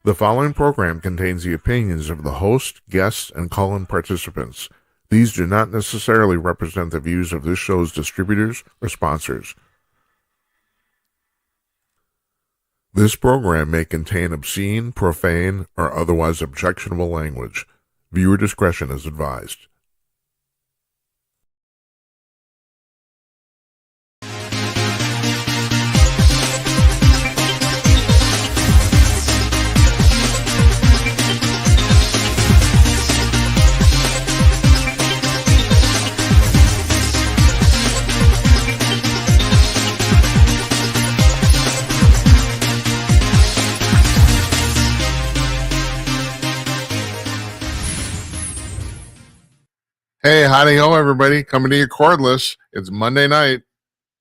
The following program contains the opinions of the host, guests, and call-in participants. These do not necessarily represent the views of this show's distributors or sponsors. This program may contain obscene, profane, or otherwise objectionable language. Viewer discretion is advised. Hey, howdy ho, everybody. Coming to you cordless. It's Monday night,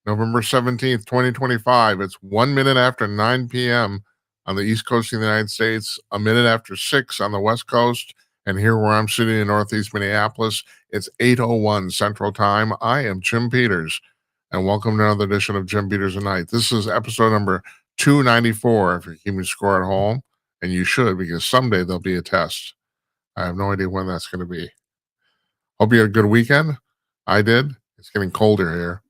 November 17th, 2025. It's 1 minute after 9 p.m. on the East Coast of the United States, a minute after 6 on the West Coast, and here where I'm sitting in Northeast Minneapolis, it's 8:01 Central Time. I am Jim Peters, and welcome to another edition of Jim Peters at Night. This is episode number 294, if you're keeping score at home, and you should, because someday there'll be a test. I have no idea when that's going to be. Hope you had a good weekend. I did. It's getting colder here.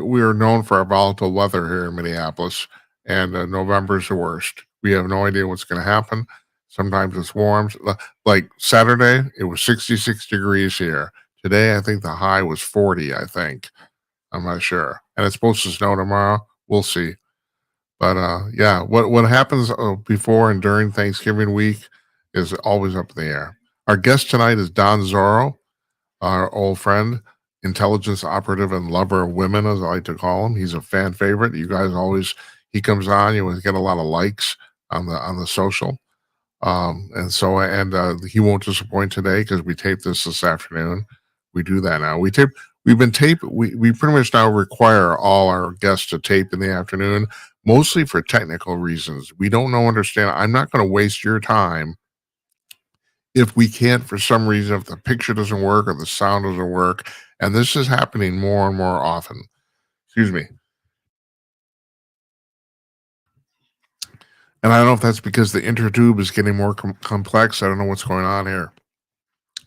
We are known for our volatile weather here in Minneapolis, and November's the worst. We have no idea what's going to happen. Sometimes it's warm. Like Saturday, it was 66 degrees here. Today, I think the high was 40, I think. I'm not sure. And it's supposed to snow tomorrow. We'll see. But yeah, what happens before and during Thanksgiving week is always up in the air. Our guest tonight is Don Zorro, our old friend, intelligence operative and lover of women, as I like to call him. He's a fan favorite. You guys he comes on, you get a lot of likes on the social. And he won't disappoint today because we taped this afternoon. We do that now. We pretty much now require all our guests to tape in the afternoon, mostly for technical reasons. We don't understand. I'm not going to waste your time if we can't, for some reason, if the picture doesn't work or the sound doesn't work. And this is happening more and more often. Excuse me. And I don't know if that's because the intertube is getting more complex. I don't know what's going on here.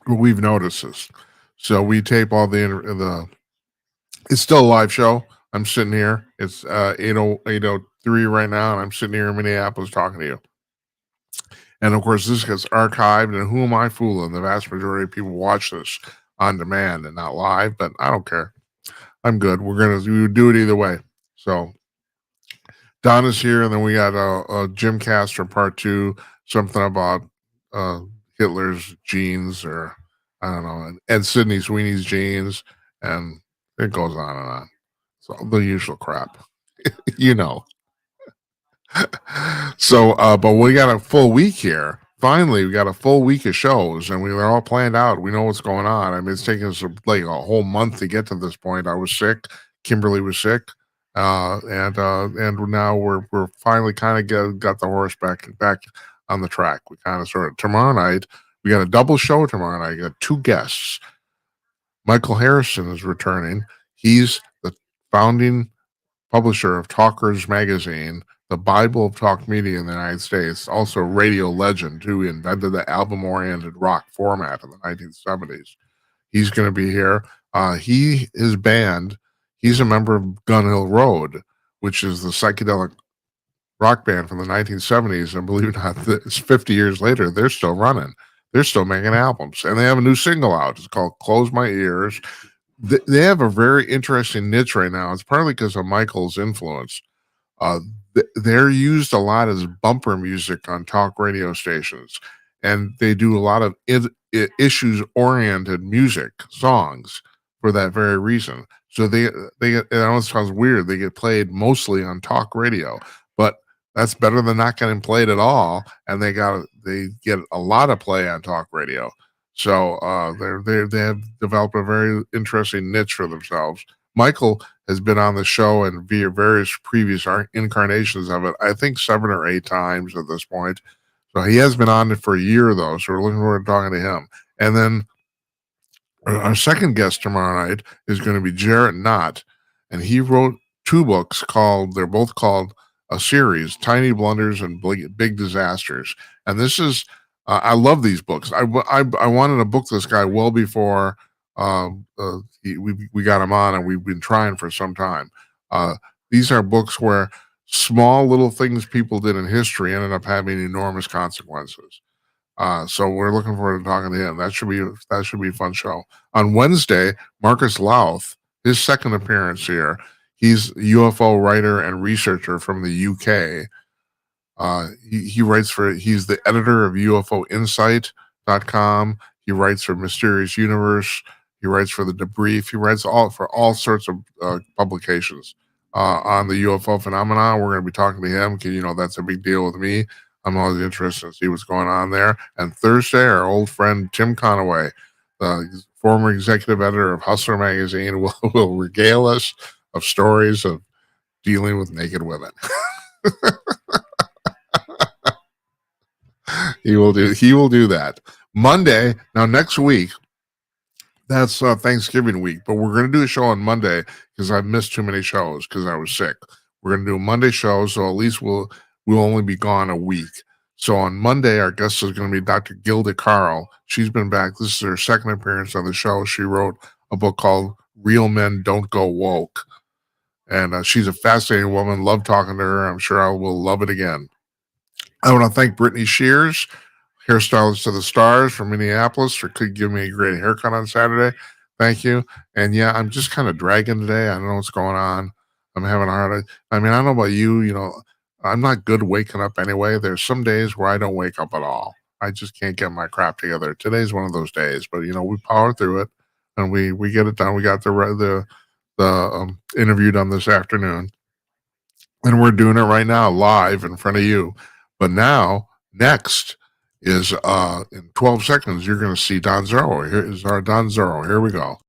But we've noticed this. So we tape all it's still a live show. I'm sitting here. It's 8:03 right now, and I'm sitting here in Minneapolis talking to you. And of course, this gets archived, and who am I fooling? The vast majority of people watch this on demand and not live, but I don't care. I'm good. We do it either way. So Don is here, and then we got a Jim Castor part 2, something about Hitler's genes, or I don't know, and Sidney Sweeney's genes, and it goes on and on. So the usual crap, you know. So, but we got a full week here. Finally, we got a full week of shows, and we were all planned out. We know what's going on. I mean, it's taken us like a whole month to get to this point. I was sick. Kimberly was sick, and now we're finally kind of got the horse back on the track. We kind of tomorrow night. We got a double show tomorrow night. We got 2 guests. Michael Harrison is returning. He's the founding publisher of Talkers Magazine, the Bible of talk media in the United States, also a radio legend who invented the album-oriented rock format in the 1970s. He's going to be here. His band, he's a member of Gun Hill Road, which is the psychedelic rock band from the 1970s. And believe it or not, it's 50 years later, they're still running. They're still making albums. And they have a new single out. It's called Close My Ears. They have a very interesting niche right now. It's partly because of Michael's influence. They're used a lot as bumper music on talk radio stations, and they do a lot of issues-oriented music songs for that very reason. So they get, I know it sounds weird, they get played mostly on talk radio, but that's better than not getting played at all, and they get a lot of play on talk radio. So they have developed a very interesting niche for themselves. Michael has been on the show and via various previous incarnations of it, I think 7 or 8 times at this point. So he has been on it for a year, though, so we're looking forward to talking to him. And then our second guest tomorrow night is going to be Jarrett Knott, and he wrote 2 books they're both called a series, Tiny Blunders and Big Disasters. And this is, I love these books. I wanted to book this guy well before we got him on, and we've been trying for some time. These are books where small little things people did in history ended up having enormous consequences. So we're looking forward to talking to him. That should be a fun show. On Wednesday, Marcus Louth, his second appearance here. He's a UFO writer and researcher from the UK. He's the editor of UFOinsight.com. He writes for Mysterious Universe. He writes for The Debrief. He writes for all sorts of publications on the UFO phenomenon. We're going to be talking to him because, that's a big deal with me. I'm always interested to see what's going on there. And Thursday, our old friend Tim Conaway, the former executive editor of Hustler magazine, will regale us of stories of dealing with naked women. He will do that. Monday, now next week, that's Thanksgiving week, but we're going to do a show on Monday because I missed too many shows because I was sick. We're going to do a Monday show, so at least we'll only be gone a week. So on Monday, our guest is going to be Dr. Gilda Carl. She's been back. This is her second appearance on the show. She wrote a book called Real Men Don't Go Woke. And she's a fascinating woman. Love talking to her. I'm sure I will love it again. I want to thank Brittany Shears, hairstylist to the stars from Minneapolis, for giving me a great haircut on Saturday. Thank you. And yeah, I'm just kind of dragging today. I don't know what's going on. I'm having a hard. I mean, I don't know about you. I'm not good waking up anyway. There's some days where I don't wake up at all. I just can't get my crap together. Today's one of those days, but we power through it and we get it done. We got the interview done this afternoon, and we're doing it right now live in front of you. But now, next is in 12 seconds, you're going to see Don Zorro. Here is our Don Zorro. Here we go.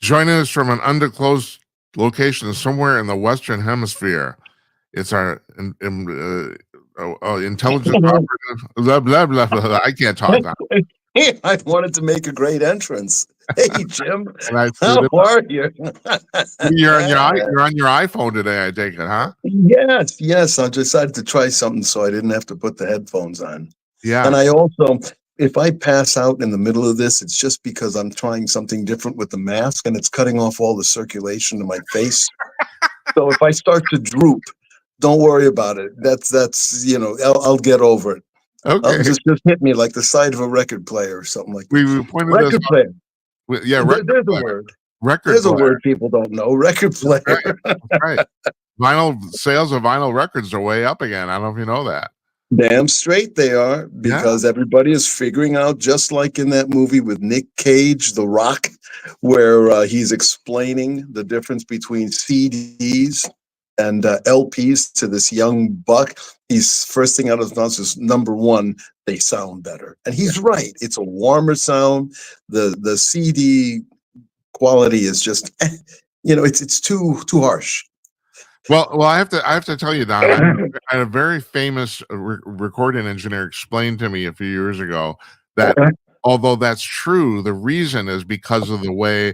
Joining us from an undisclosed location somewhere in the Western Hemisphere, it's our intelligence operative. Blah, blah, blah, blah. I can't talk now. I wanted to make a great entrance. Hey, Jim, how are you? You're on your iPhone today, I take it, huh? Yes. I decided to try something so I didn't have to put the headphones on. Yeah. And I also, if I pass out in the middle of this, it's just because I'm trying something different with the mask and it's cutting off all the circulation to my face. So if I start to droop, don't worry about it. That's I'll get over it. Okay. Just hit me like the side of a record player or something like that. We pointed record player. Record There's player. a word. There's a word people don't know. Record player. That's right. Vinyl sales of vinyl records are way up again. I don't know if you know that. Damn straight they are, because everybody is figuring out, just like in that movie with Nick Cage, The Rock, where he's explaining the difference between CDs and LPs to this young buck. He's first thing out of his mouth is, number one, they sound better. And he's right. It's a warmer sound. The CD quality is just, it's too harsh. Well, I have to tell you, Don, I had a very famous recording engineer explain to me a few years ago that although that's true, the reason is because of the way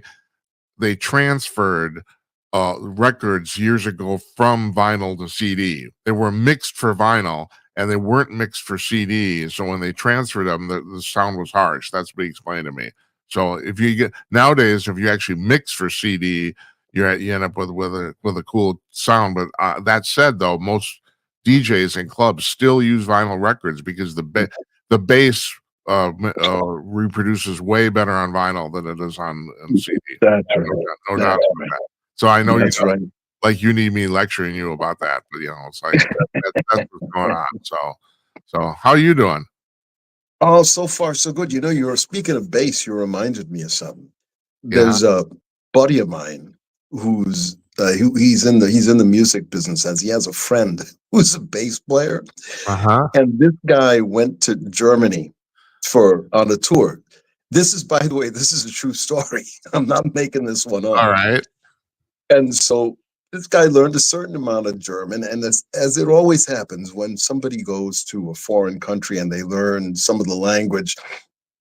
they transferred records years ago from vinyl to CD. They were mixed for vinyl and they weren't mixed for CD. So when they transferred them, the sound was harsh. That's what he explained to me. So if you actually mix for CD, you end up with a cool sound. But that said, though, most DJs and clubs still use vinyl records because the bass reproduces way better on vinyl than it is on CD. That's no doubt about that. So I know that's right. Like you need me lecturing you about that, but it's like that's what's going on. So how are you doing? Oh, so far so good. You were speaking of bass. You reminded me of something. There's a buddy of mine who's he's in the music business, as he has a friend who's a bass player. And this guy went to Germany on a tour. This is, by the way, this is a true story. I'm not making this one up. All right. And so this guy learned a certain amount of German, and as it always happens when somebody goes to a foreign country and they learn some of the language,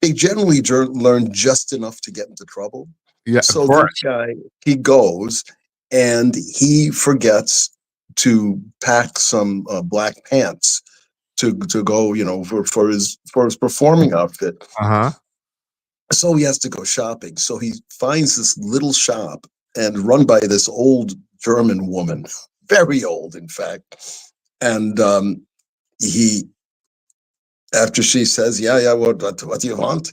they generally learn just enough to get into trouble. Yeah, of So course. this guy, he goes and he forgets to pack some black pants to go, for his performing outfit. Uh-huh. So he has to go shopping. So he finds this little shop and run by this old German woman, very old, in fact. And he, after she says, yeah, what do you want?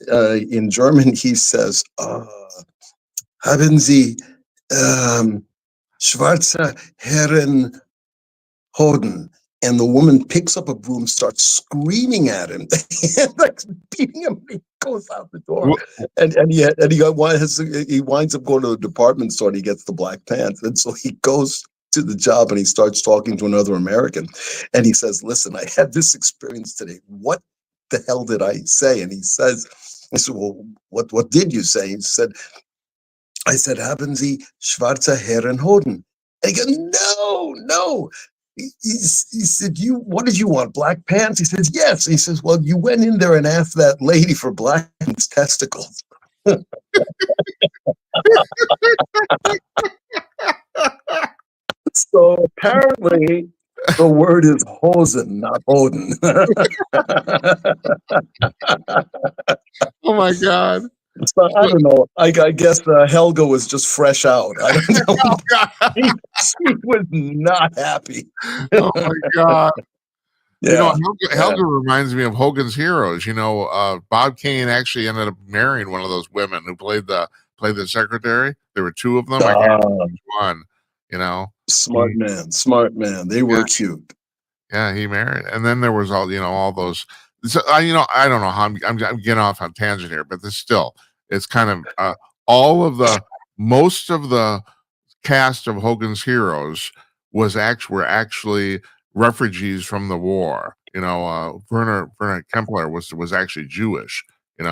In German, he says, haben Sie schwarze Herren Hoden? And the woman picks up a broom, starts screaming at him, and like beating him. He goes out the door, and he winds up going to the department store. And he gets the black pants, and so he goes to the job and he starts talking to another American, and he says, "Listen, I had this experience today. What the hell did I say?" And he says, "I said, well, what did you say?" He said, "I said, haben Sie schwarze Herren Hoden?" And he goes, no. He said, what did you want? Black pants? He says, yes. He says, well, you went in there and asked that lady for black testicles. So apparently the word is hosen, not Hoden. Oh my God. So I don't know. I guess Helga was just fresh out. I don't know. Oh, God. She was not happy. Oh my God. Yeah. Helga reminds me of Hogan's Heroes. Bob Kane actually ended up marrying one of those women who played the secretary. There were two of them. I can't remember which one. Smart man. They were cute. Yeah, he married, and then there was all those. So I don't know how I'm getting off on tangent here, but it's kind of most of the cast of Hogan's Heroes were actually refugees from the war. Werner Kempler was actually Jewish. And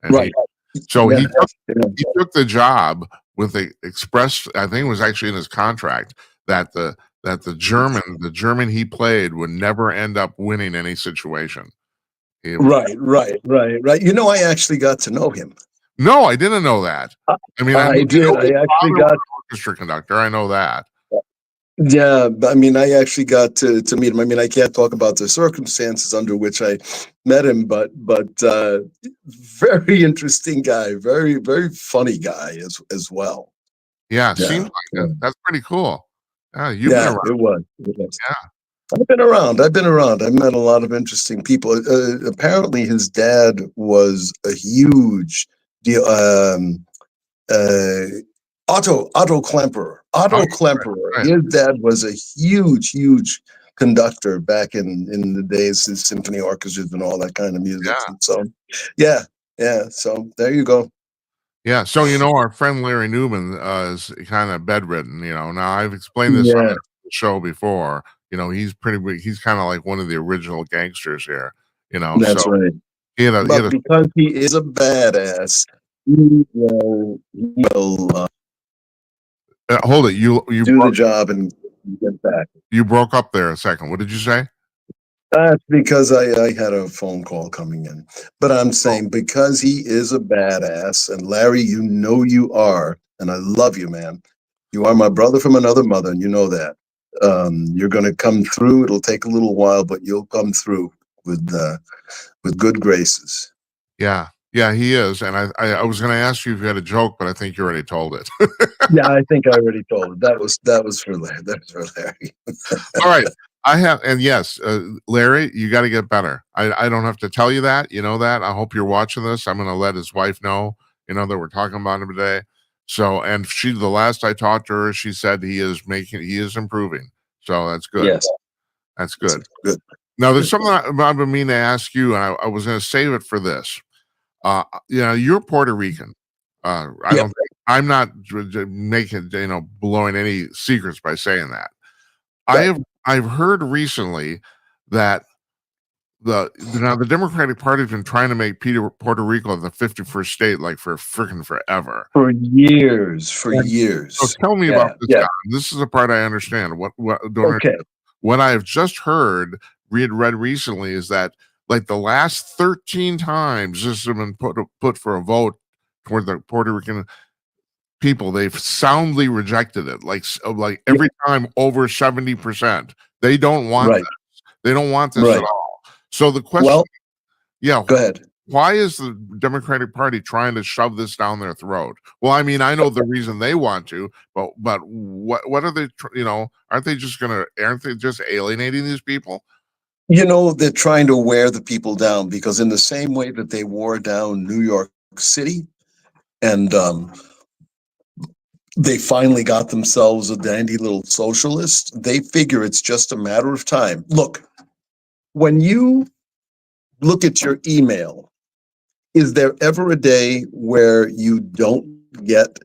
right. he took the job with the express. I think it was actually in his contract that the German he played would never end up winning any situation. Right. I actually got to know him. No, I didn't know that. I mean, I did. I actually got orchestra conductor. I know that. Yeah, I mean, I actually got to meet him. I mean, I can't talk about the circumstances under which I met him, but very interesting guy, very very funny guy as well. Yeah, seems like it. That's pretty cool. You've been around. It was. Yeah. I've been around. I've met a lot of interesting people. Apparently, his dad was a huge deal. Otto Klemperer. Right. His dad was a huge conductor back in the days of symphony orchestras and all that kind of music. Yeah. And so, yeah. So there you go. Yeah. So our friend Larry Newman is kind of bedridden. Now I've explained this on the show before. He's pretty big. He's kind of like one of the original gangsters here. That's right. Because he is a badass, he will hold it. You do the job and get back. You broke up there a second. What did you say? That's because I had a phone call coming in. But I'm saying because he is a badass, and Larry, you are, and I love you, man. You are my brother from another mother, and you know that. You're going to come through. It'll take a little while, but you'll come through with good graces. Yeah, he is. And I was going to ask you if you had a joke, but I think you already told it. Yeah, I think I already told it. That was for Larry. That was for Larry. All right. And yes, Larry, you got to get better. I don't have to tell you that. You know that. I hope you're watching this. I'm going to let his wife know, that we're talking about him today. So, and the last I talked to her, she said he is improving. So that's good. Yes. That's good. Good. Now, there's something I've been meaning to ask you, and I was going to save it for this. You're Puerto Rican. I'm not making, blowing any secrets by saying that. Right. I've heard recently that the Democratic Party's been trying to make Puerto Rico the 51st state like for freaking forever. For years, for And years. so tell me about this Yeah. guy. This is the part I understand. Okay. What I've just heard, read recently, is that like the last 13 times this has been put for a vote toward the Puerto Rican people, they've soundly rejected it. Like every time over 70%. They don't want Right. this. They don't want this Right. at all. So the question, Well, yeah, go ahead. why is the Democratic Party trying to shove this down their throat? Well, I mean, I know the reason they want to, but what are they? Aren't they just alienating these people? They're trying to wear the people down, because in the same way that they wore down New York City, and they finally got themselves a dandy little socialist, they figure it's just a matter of time. Look, when you look at your email, is there ever a day where you don't get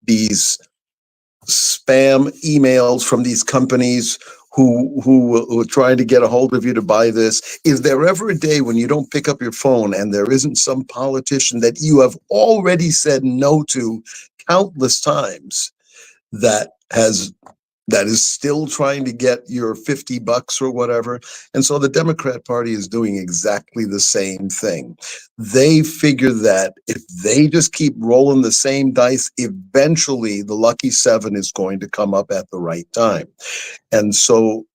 these spam emails from these companies who are trying to get a hold of you to buy this? Is there ever a day when you don't pick up your phone and there isn't some politician that you have already said no to countless times that is still trying to get your $50 or whatever? And so the Democrat Party is doing exactly the same thing. They figure that if they just keep rolling the same dice, eventually the lucky seven is going to come up at the right time. And so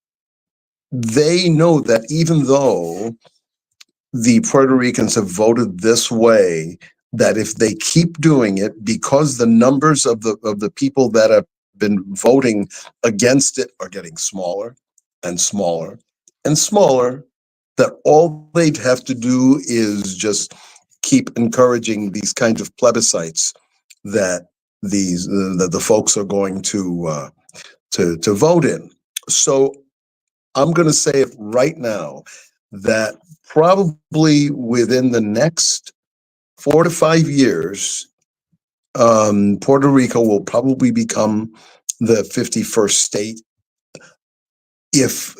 they know that even though the Puerto Ricans have voted this way, that if they keep doing it, because the numbers of the people that have been voting against it are getting smaller and smaller and smaller, that all they'd have to do is just keep encouraging these kinds of plebiscites that the folks are going to vote in. So I'm going to say it right now that probably within the next 4 to 5 years, Puerto Rico will probably become the 51st state. If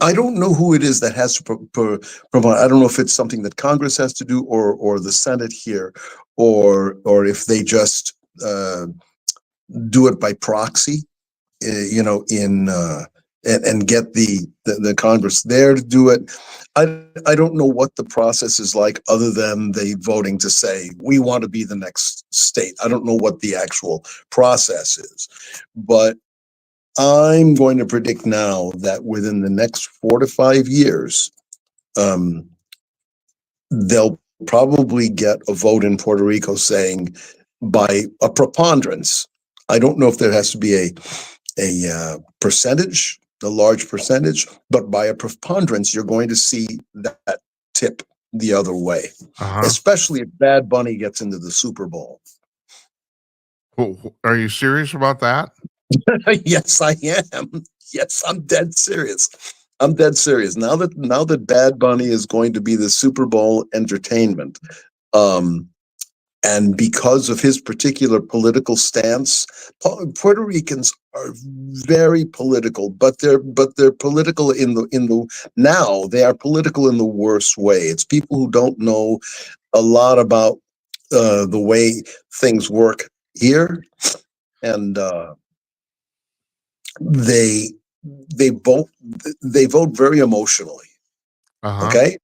I don't know who it is that has to provide. I don't know if it's something that Congress has to do, or the Senate here, or if they just do it by proxy, and get the Congress there to do it. I don't know what the process is like, other than they voting to say we want to be the next state. I don't know what the actual process is, but I'm going to predict now that within the next 4 to 5 years, they'll probably get a vote in Puerto Rico saying, by a preponderance. I don't know if there has to be a percentage, a large percentage, but by a preponderance, you're going to see that tip the other way, especially if Bad Bunny gets into the Super Bowl. Are you serious about that? Yes, I am. Yes, I'm dead serious. I'm dead serious. Now that Bad Bunny is going to be the Super Bowl entertainment, and because of his particular political stance, Puerto Ricans are very political, but they're political in the now they are political in the worst way. It's people who don't know a lot about the way things work here, and they vote very emotionally. Okay,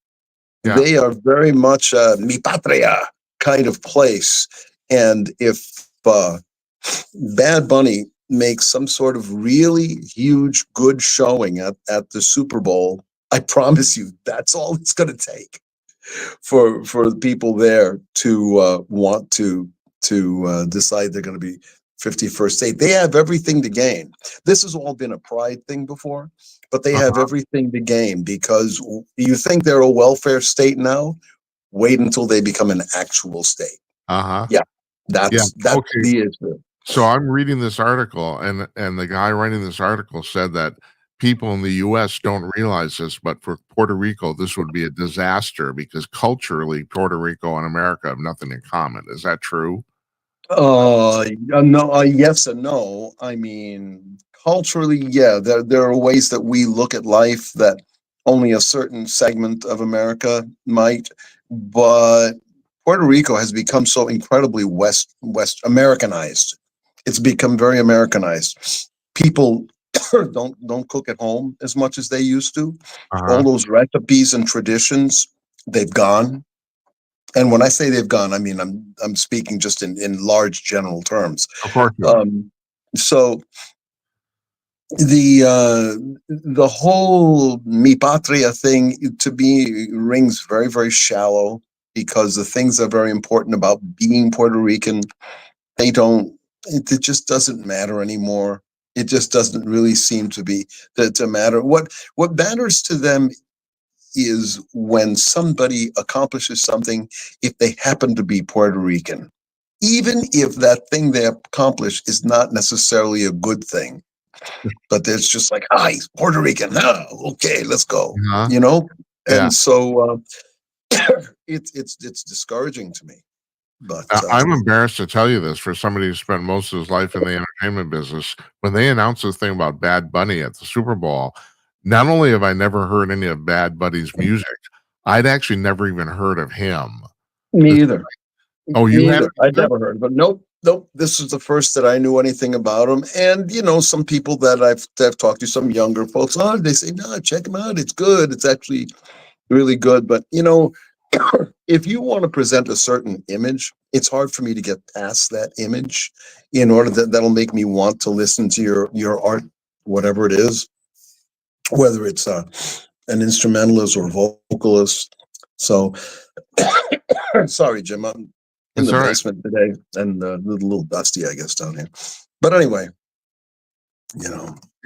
they are very much mi patria kind of place, and if Bad Bunny makes some sort of really huge good showing at the Super Bowl, I promise you that's all it's going to take for the people there to want to decide they're going to be 51st state. They have everything to gain. This has all been a pride thing before, but they have everything to gain, because you think they're a welfare state now? Wait until they become an actual state. Yeah, that's okay. the issue. So I'm reading this article, and the guy writing this article said that people in the U.S. don't realize this, but for Puerto Rico, this would be a disaster, because culturally, Puerto Rico and America have nothing in common. Is that true? No, yes and no. I mean, culturally, yeah, there are ways that we look at life that only a certain segment of America might, but Puerto Rico has become so incredibly West Americanized. It's become very Americanized. People don't cook at home as much as they used to. All Uh-huh. those recipes and traditions, they've gone. And when I say they've gone, I mean I'm speaking just in large general terms. Of course you are. So the whole mi patria thing to me rings very, very shallow, because the things that are very important about being Puerto Rican, they don't, it just doesn't matter anymore. It just doesn't really seem to be to matter. What matters to them is when somebody accomplishes something, if they happen to be Puerto Rican, even if that thing they accomplish is not necessarily a good thing, but there's just like, he's Puerto Rican. Ah, okay, let's go. Uh-huh. You know, Yeah. and so it's discouraging to me. But I'm embarrassed to tell you this for somebody who spent most of his life in the entertainment business. When they announced this thing about Bad Bunny at the Super Bowl, not only have I never heard any of Bad Bunny's music, I'd actually never even heard of him. me This- either. oh, you Me had either. I'd never heard, but nope, nope. This is the first that I knew anything about him. And some people that I've talked to, some younger folks, they say, no, check him out. It's good. It's actually really good. But if you want to present a certain image, it's hard for me to get past that image in order that'll make me want to listen to your art, whatever it is, whether it's an instrumentalist or vocalist. So sorry, Jim, I'm in it's the all right. basement today and a little dusty, I guess, down here. But anyway,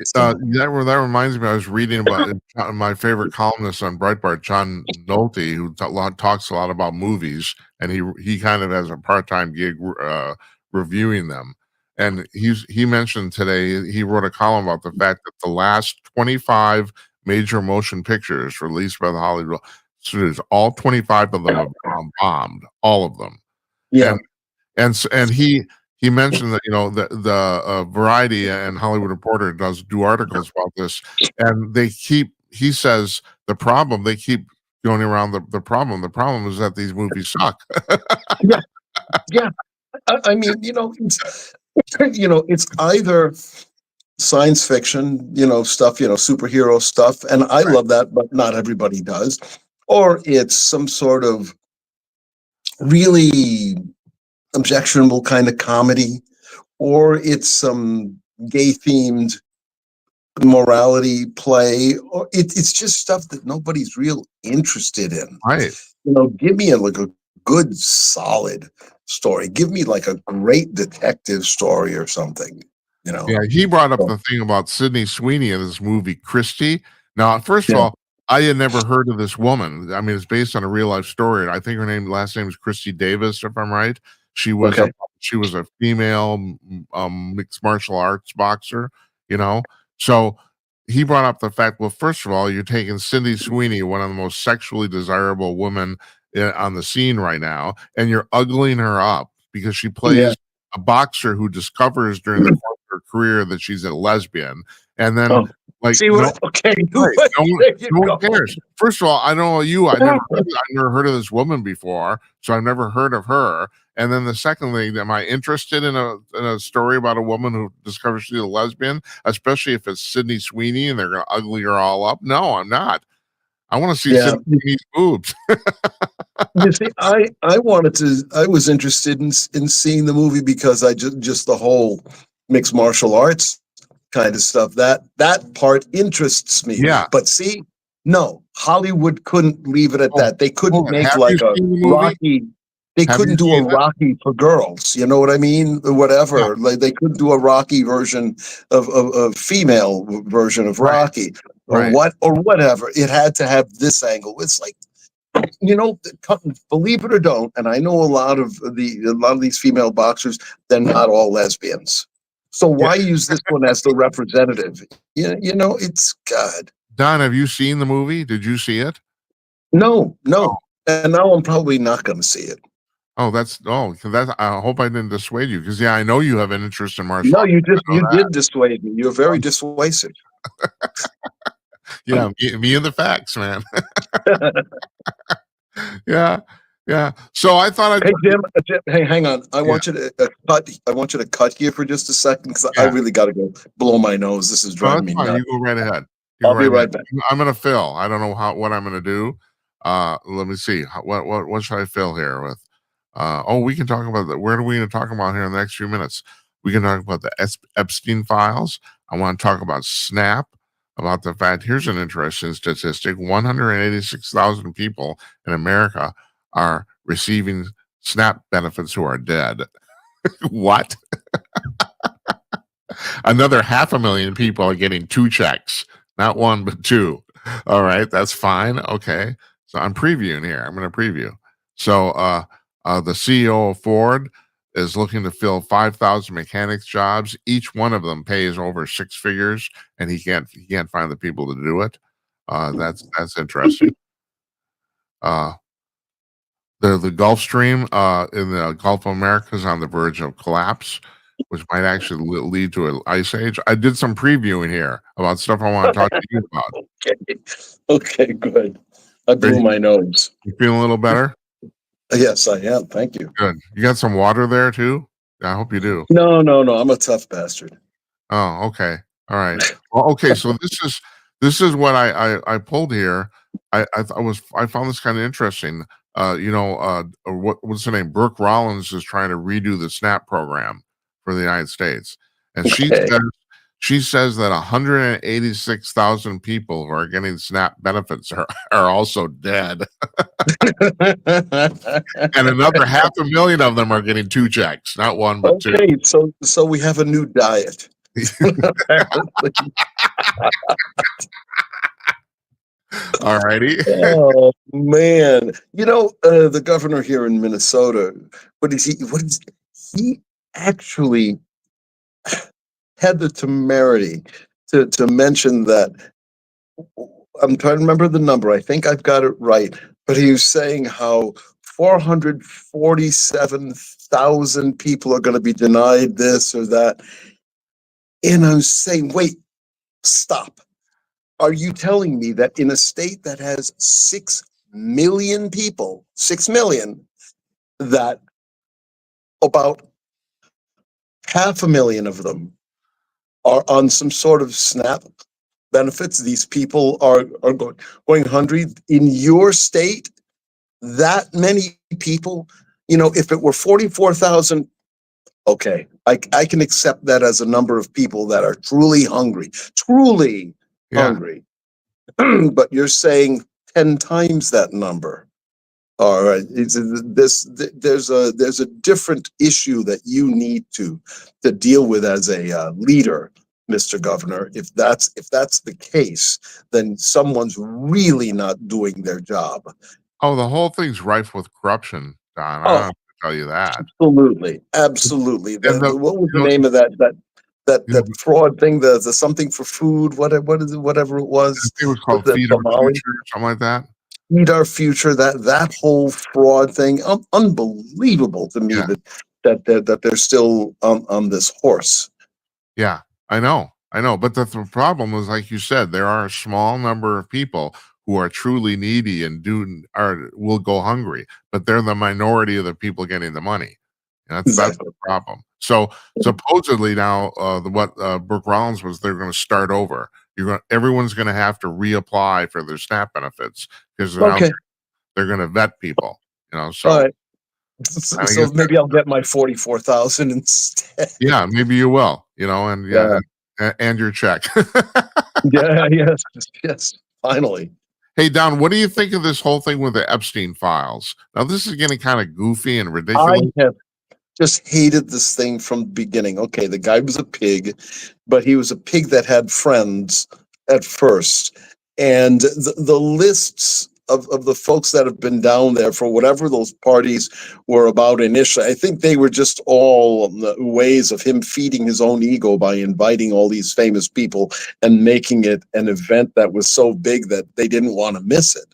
so, That reminds me. I was reading about my favorite columnist on Breitbart, John Nolte, who talks a lot about movies, and he kind of has a part-time gig reviewing them. And he mentioned today he wrote a column about the fact that the last 25 major motion pictures released by the Hollywood studios, all 25 of them have bombed, all of them. yeah. And he mentioned that the Variety and Hollywood Reporter do articles about this, and he says the problem they keep going around the problem is that these movies suck. Yeah. Yeah. I mean, it's either science fiction, stuff, superhero stuff, and I love that, but not everybody does, or it's some sort of really objectionable kind of comedy, or it's some gay themed morality play, or it's just stuff that nobody's real interested in. Right. Give me like a good solid story. Give me like a great detective story or something. Yeah, he brought up the thing about Sydney Sweeney in this movie, Christie. Now, first of Yeah. all, I had never heard of this woman. I mean, it's based on a real life story. I think last name is Christy Davis, if I'm right. She was a female mixed martial arts boxer, So he brought up the fact, well, first of all, you're taking Sydney Sweeney, one of the most sexually desirable women on the scene right now, and you're ugling her up because she plays a boxer who discovers during the course of her career that she's a lesbian, and then see what? Okay, right, no one cares. First of all, I don't know you. I never heard of this woman before, so I've never heard of her. And then the second thing, am I interested in a story about a woman who discovers she's a lesbian, especially if it's Sydney Sweeney and they're going to ugly her all up? No, I'm not. I want to see Sydney Sweeney's boobs. You see, I was interested in seeing the movie because I just the whole mixed martial arts kind of stuff, that part interests me. Yeah. But see, no, Hollywood couldn't leave it at that. They couldn't make have like you a seen the movie? Rocky. They Have couldn't you do a seen it? Rocky for girls. You know what I mean? Whatever. Like they couldn't do a Rocky version of female version of Rocky or whatever. It had to have this angle. It's like, believe it or don't, and I know a lot of these female boxers, they're not all lesbians. So why use this one as the representative? It's God. Don, have you seen the movie? Did you see it? No. And now I'm probably not going to see it. Oh, I hope I didn't dissuade you because I know you have an interest in martial arts. No, you did dissuade me. You're very dissuasive. Yeah, me and the facts, man. Yeah, yeah. So I thought Hey I'd Jim, hey, hang on. I yeah, want you to cut. I want you to cut here for just a second because I yeah. really got to go blow my nose. This is No, driving that's me fine. nuts. You go right ahead. You go I'll be right ahead. right back. I'm gonna fill. I don't know what I'm gonna do. Let me see. What should I fill here with? Oh, we can talk about that. Where are we going to talk about here in the next few minutes? We can talk about the Epstein files. I want to talk about SNAP. About the fact, here's an interesting statistic: 186,000 people in America are receiving SNAP benefits who are dead. What? Another 500,000 people are getting 2 checks, not 1 but 2. All right, that's fine. Okay, so I'm previewing here. I'm going to preview. So the CEO of Ford is looking to fill 5,000 mechanics jobs. Each one of them pays over 6 figures, and he can't find the people to do it. That's interesting. Uh, the Gulf Stream in the Gulf of America is on the verge of collapse, which might actually lead to an ice age. I did some previewing here about stuff I want to talk to you about. Okay. Okay, good. I Are blew my nose. you feeling a little better? Yes, I am. Thank you. Good. You got some water there too? I hope you do. No, no, no. I'm a tough bastard. Oh, okay. All right. Well, okay. So this is what I pulled here. I found this kind of interesting. What's her name? Brooke Rollins is trying to redo the SNAP program for the United States, and Okay. she says that 186,000 people who are getting SNAP benefits are also dead, and another 500,000 of them are getting 2 checks, not 1 but 2. Okay, so we have a new diet. Apparently. All righty. Oh man. The governor here in Minnesota, he actually had the temerity to mention that. I'm trying to remember the number. I think I've got it right. But he was saying how 447,000 people are going to be denied this or that. And I'm saying, wait, stop. Are you telling me that in a state that has 6 million people, 6 million, that about 500,000 of them are on some sort of SNAP benefits? These people are going hungry in your state. That many people, if it were 44,000, okay, I can accept that as a number of people that are truly hungry, truly Yeah. hungry. But you're saying 10 times that number. All right, there's a different issue that you need to deal with as a leader, Mr. Governor. If that's the case, then someone's really not doing their job. Oh, the whole thing's rife with corruption, Don. I don't Oh, have to tell you that. absolutely, absolutely. And What was the you know, name of you know, that fraud thing? The something for food. What is it? Whatever it I was. think it was With called the Feed Our tamale. Future or something like that. Feed our future. That whole fraud thing. Unbelievable to me Yeah. that they're still on this horse. Yeah. I know. I know. But the problem is, like you said, there are a small number of people who are truly needy and will go hungry, but they're the minority of the people getting the money. And that's Exactly. the problem. So supposedly now, what Brooke Rollins was, they're going to start over. Everyone's going to have to reapply for their SNAP benefits because now Okay. they're going to vet people. All So right. I So guess maybe I'll get my 44,000 instead. yeah, maybe you will. And Yeah. yeah, and your check. Yeah. Yes. Yes. Finally. Hey Don, what do you think of this whole thing with the Epstein files? Now this is getting kind of goofy and I ridiculous. have just hated this thing from the beginning. Okay, the guy was a pig, but he was a pig that had friends at first. And the lists of the folks that have been down there for whatever those parties were about initially, I think they were just all ways of him feeding his own ego by inviting all these famous people and making it an event that was so big that they didn't want to miss it.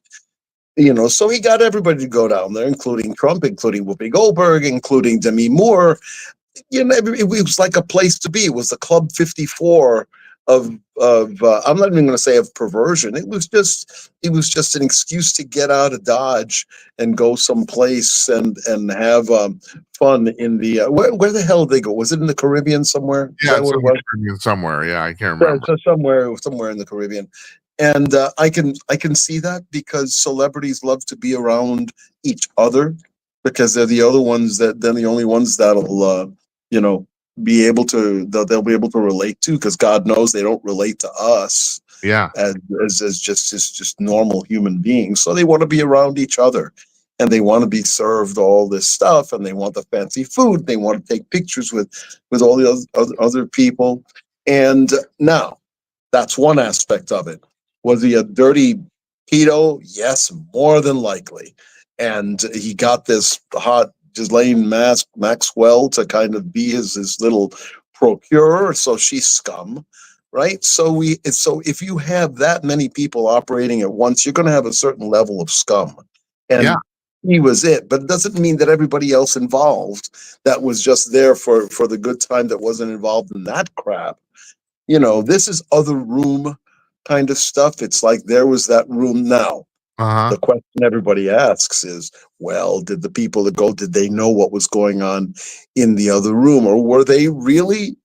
So he got everybody to go down there, including Trump, including Whoopi Goldberg, including Demi Moore. It was like a place to be. It was the Club 54 I'm not even going to say of perversion. It was just an excuse to get out of Dodge and go someplace and have fun in the where the hell did they go? Was it in the Caribbean somewhere? Is Yeah, that it's what in it the was? Caribbean somewhere. Yeah, I can't Yeah, remember. so somewhere in the Caribbean, and I can see that because celebrities love to be around each other because they're the other ones they're the only ones that'll you know be able to they'll be able to relate to because God knows they don't relate to us Yeah, as just normal human beings. So they want to be around each other and they want to be served all this stuff and they want the fancy food. They want to take pictures with all the other people. And now that's one aspect of it. Was he a dirty pedo? Yes, more than likely. And he got this hot Ghislaine Maxwell to kind of be his little procurer. So she's scum, right? So if you have that many people operating at once, you're going to have a certain level of scum. yeah. And he was it, but it doesn't mean that everybody else involved that was just there for the good time that wasn't involved in that crap. This is other room kind of stuff. It's like there was that room now. Uh-huh. The question everybody asks is, well, did the people that go, did they know what was going on in the other room? Or were they really,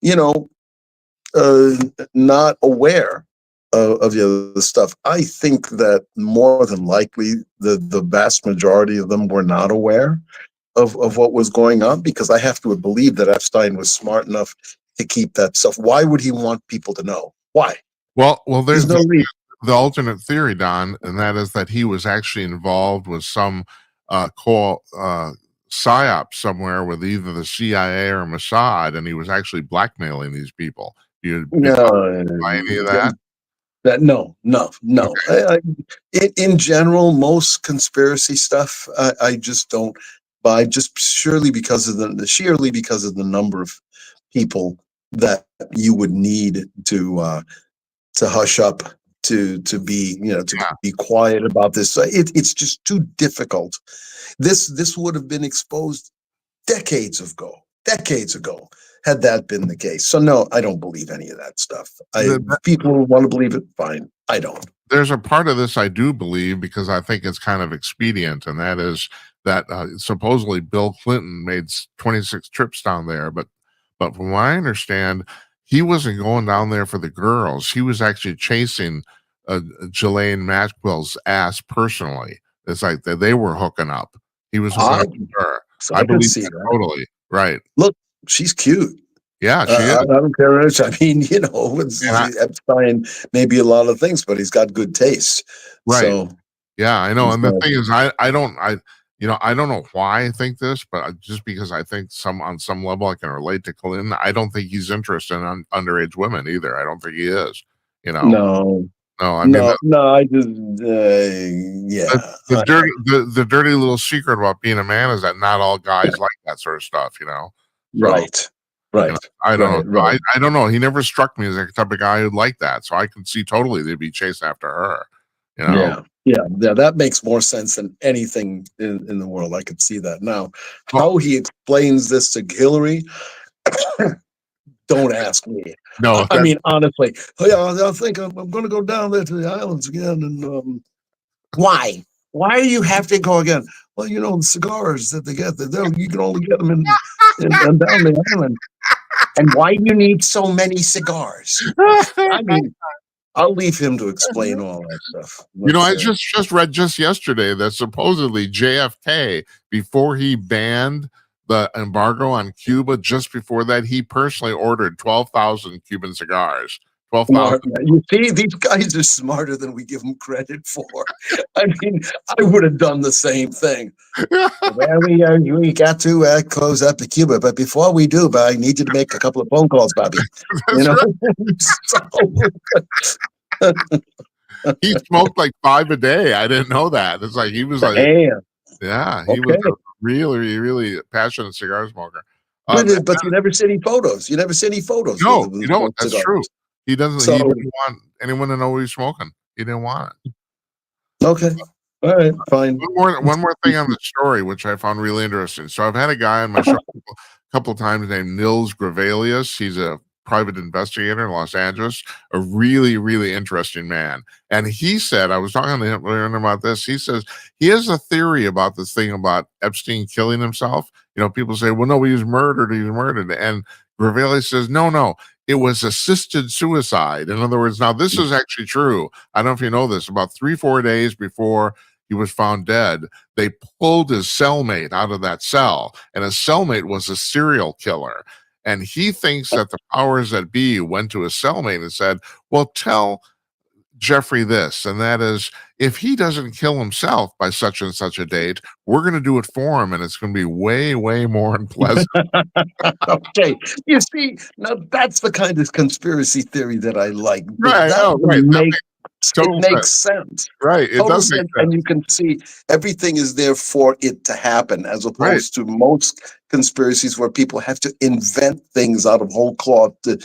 you know, uh, not aware of the other stuff? I think that more than likely the vast majority of them were not aware of what was going on because I have to believe that Epstein was smart enough to keep that stuff. Why would he want people to know? Why? Well, There's there's no reason. the alternate theory, Don, and that is that he was actually involved with some psyop somewhere with either the CIA or Mossad, and he was actually blackmailing these people. You No, buy any of that? no. Okay. In general, most conspiracy stuff, I just don't buy. Just surely because of sheerly because of the number of people that you would need to hush up to be to Yeah. be quiet about this. It's just too difficult. This would have been exposed decades ago, had that been the case. So no, I don't believe any of that stuff. People who want to believe it, fine. I don't. There's a part of this I do believe because I think it's kind of expedient, and that is that supposedly Bill Clinton made 26 trips down there, but from what I understand, he wasn't going down there for the girls. He was actually chasing Ghislaine Maxwell's ass personally. It's like they were hooking up. He was hooking I up with her. so I I can believe see that that. totally. Right. Look, she's cute. Yeah, she is. I don't care. I mean, And Epstein may be a lot of things, but he's got good taste. right. So Yeah, I know. he's And the thing is, I don't know why I think this, but just because I think on some level I can relate to Clinton, I don't think he's interested in underage women either. I don't think he is. You know, no, no, I mean no. I just yeah. the dirty little secret about being a man is that not all guys like that sort of stuff. So Right, you know, right, I don't know. right. I don't know. He never struck me as the type of guy who'd like that. So I can see totally they'd be chasing after her. You know. Yeah. That makes more sense than anything in the world. I could see that now. Well, How he explains this to Hillary, don't ask me. no, I that mean, honestly, oh, yeah, I think I'm going to go down there to the islands again. And why? Why do you have to go again? Well, the cigars that they get, you can only get them in down the island. And why do you need so many cigars? I mean, I'll leave him to explain all that stuff. But I just read just yesterday that supposedly JFK, before he banned the embargo on Cuba, just before that, he personally ordered 12,000 Cuban cigars. 12,000. you see, these guys are smarter than we give them credit for. I mean, I would have done the same thing. Well, we got to close up the Cuba, but before we do, I need you to make a couple of phone calls, Bobby. That's right. He smoked like 5 a day. I didn't know that. It's like he was like, Damn. yeah, he was a really, really passionate cigar smoker. But you never see any photos. You never see any photos. No, with that's cigars. true. He didn't So want anyone to know what he's smoking. He didn't want it. okay, all right, fine. One more thing on the story, which I found really interesting. So I've had a guy on my show a couple of times named Nils Gravelius. He's a private investigator in Los Angeles, a really, really interesting man. And he said, I was talking to him about this. He says he has a theory about this thing about Epstein killing himself. People say, well, no, he was murdered. He was murdered. And Regale says, no, it was assisted suicide. In other words, now this is actually true. I don't know if you know this. About 3-4 days before he was found dead, they pulled his cellmate out of that cell, and his cellmate was a serial killer. And he thinks that the powers that be went to his cellmate and said, well, tell Jeffrey this, and that is, if he doesn't kill himself by such and such a date, we're going to do it for him, and it's going to be way, way more unpleasant. Okay, you see, now that's the kind of conspiracy theory that I like. Right, It makes sense. Right, it Total does make sense, sense. and you can see everything is there for it to happen, as opposed to most conspiracies where people have to invent things out of whole cloth to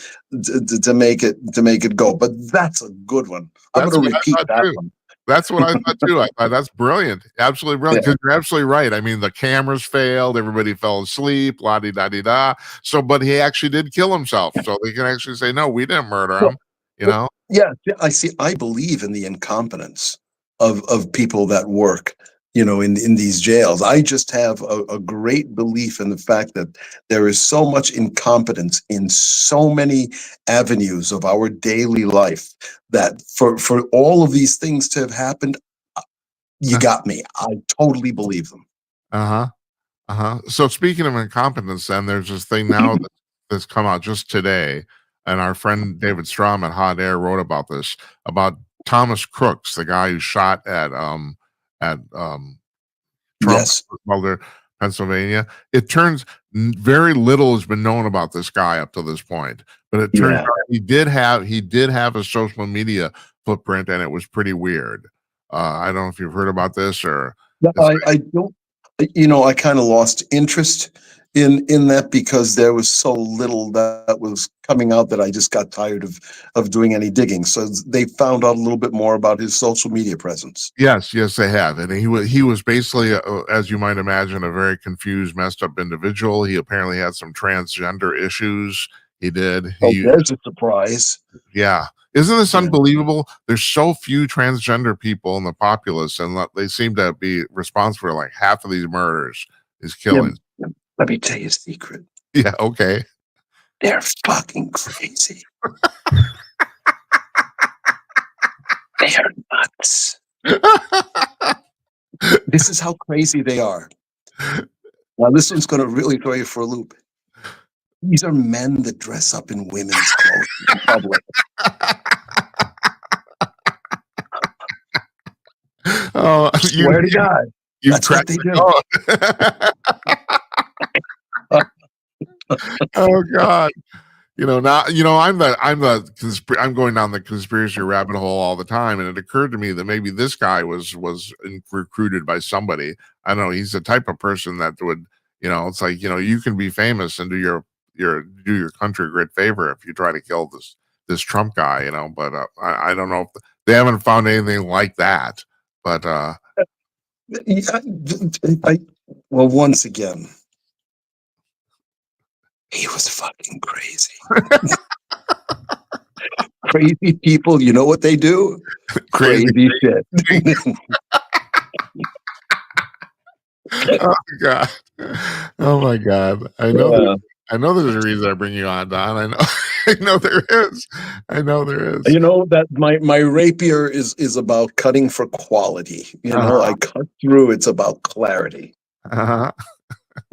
make it go. But that's a good one. I'm going to repeat that one. That's what I thought too. I thought that's brilliant, absolutely brilliant. Because you're absolutely right. I mean, the cameras failed, everybody fell asleep, la di da di da. So, but he actually did kill himself, so they can actually say, no, we didn't murder him. Yeah, I see. I believe in the incompetence of people that work, in these jails. I just have a great belief in the fact that there is so much incompetence in so many avenues of our daily life that for all of these things to have happened, you got me. I totally believe them. So speaking of incompetence, then there's this thing now that's come out just today. And our friend David Strom at Hot Air wrote about this, about Thomas Crooks, the guy who shot at Trump, Boulder, Pennsylvania. It turns very little has been known about this guy up to this point, but it turns out he did have a social media footprint, and it was pretty weird. I don't know if you've heard about this or. No, I don't. I kind of lost interest in that because there was so little that was coming out that I just got tired of doing any digging. So they found out a little bit more about his social media presence. Yes, they have, and he was basically, as you might imagine, a very confused, messed up individual. He apparently had some transgender issues. He did. There's a surprise. Yeah. Isn't this unbelievable? There's so few transgender people in the populace, and they seem to be responsible for like half of these murders, these killings. Let me tell you a secret. Yeah, okay. They're fucking crazy. They are nuts. This is how crazy they are. Now, this one's going to really throw you for a loop. These are men that dress up in women's clothes in public. Oh, swear to God, that's what they do. Oh God. I'm going down the conspiracy rabbit hole all the time, and it occurred to me that maybe this guy was recruited by somebody. I don't know. He's the type of person that would, it's like, you can be famous and do your country a great favor if you try to kill this Trump guy, but I don't know if they haven't found anything like that, but well, once again, he was fucking crazy. Crazy people, you know what they do? Crazy shit. Oh my God. I know there's a reason I bring you on, Don. I know there is. That my rapier is about cutting for quality. I cut through. It's about clarity.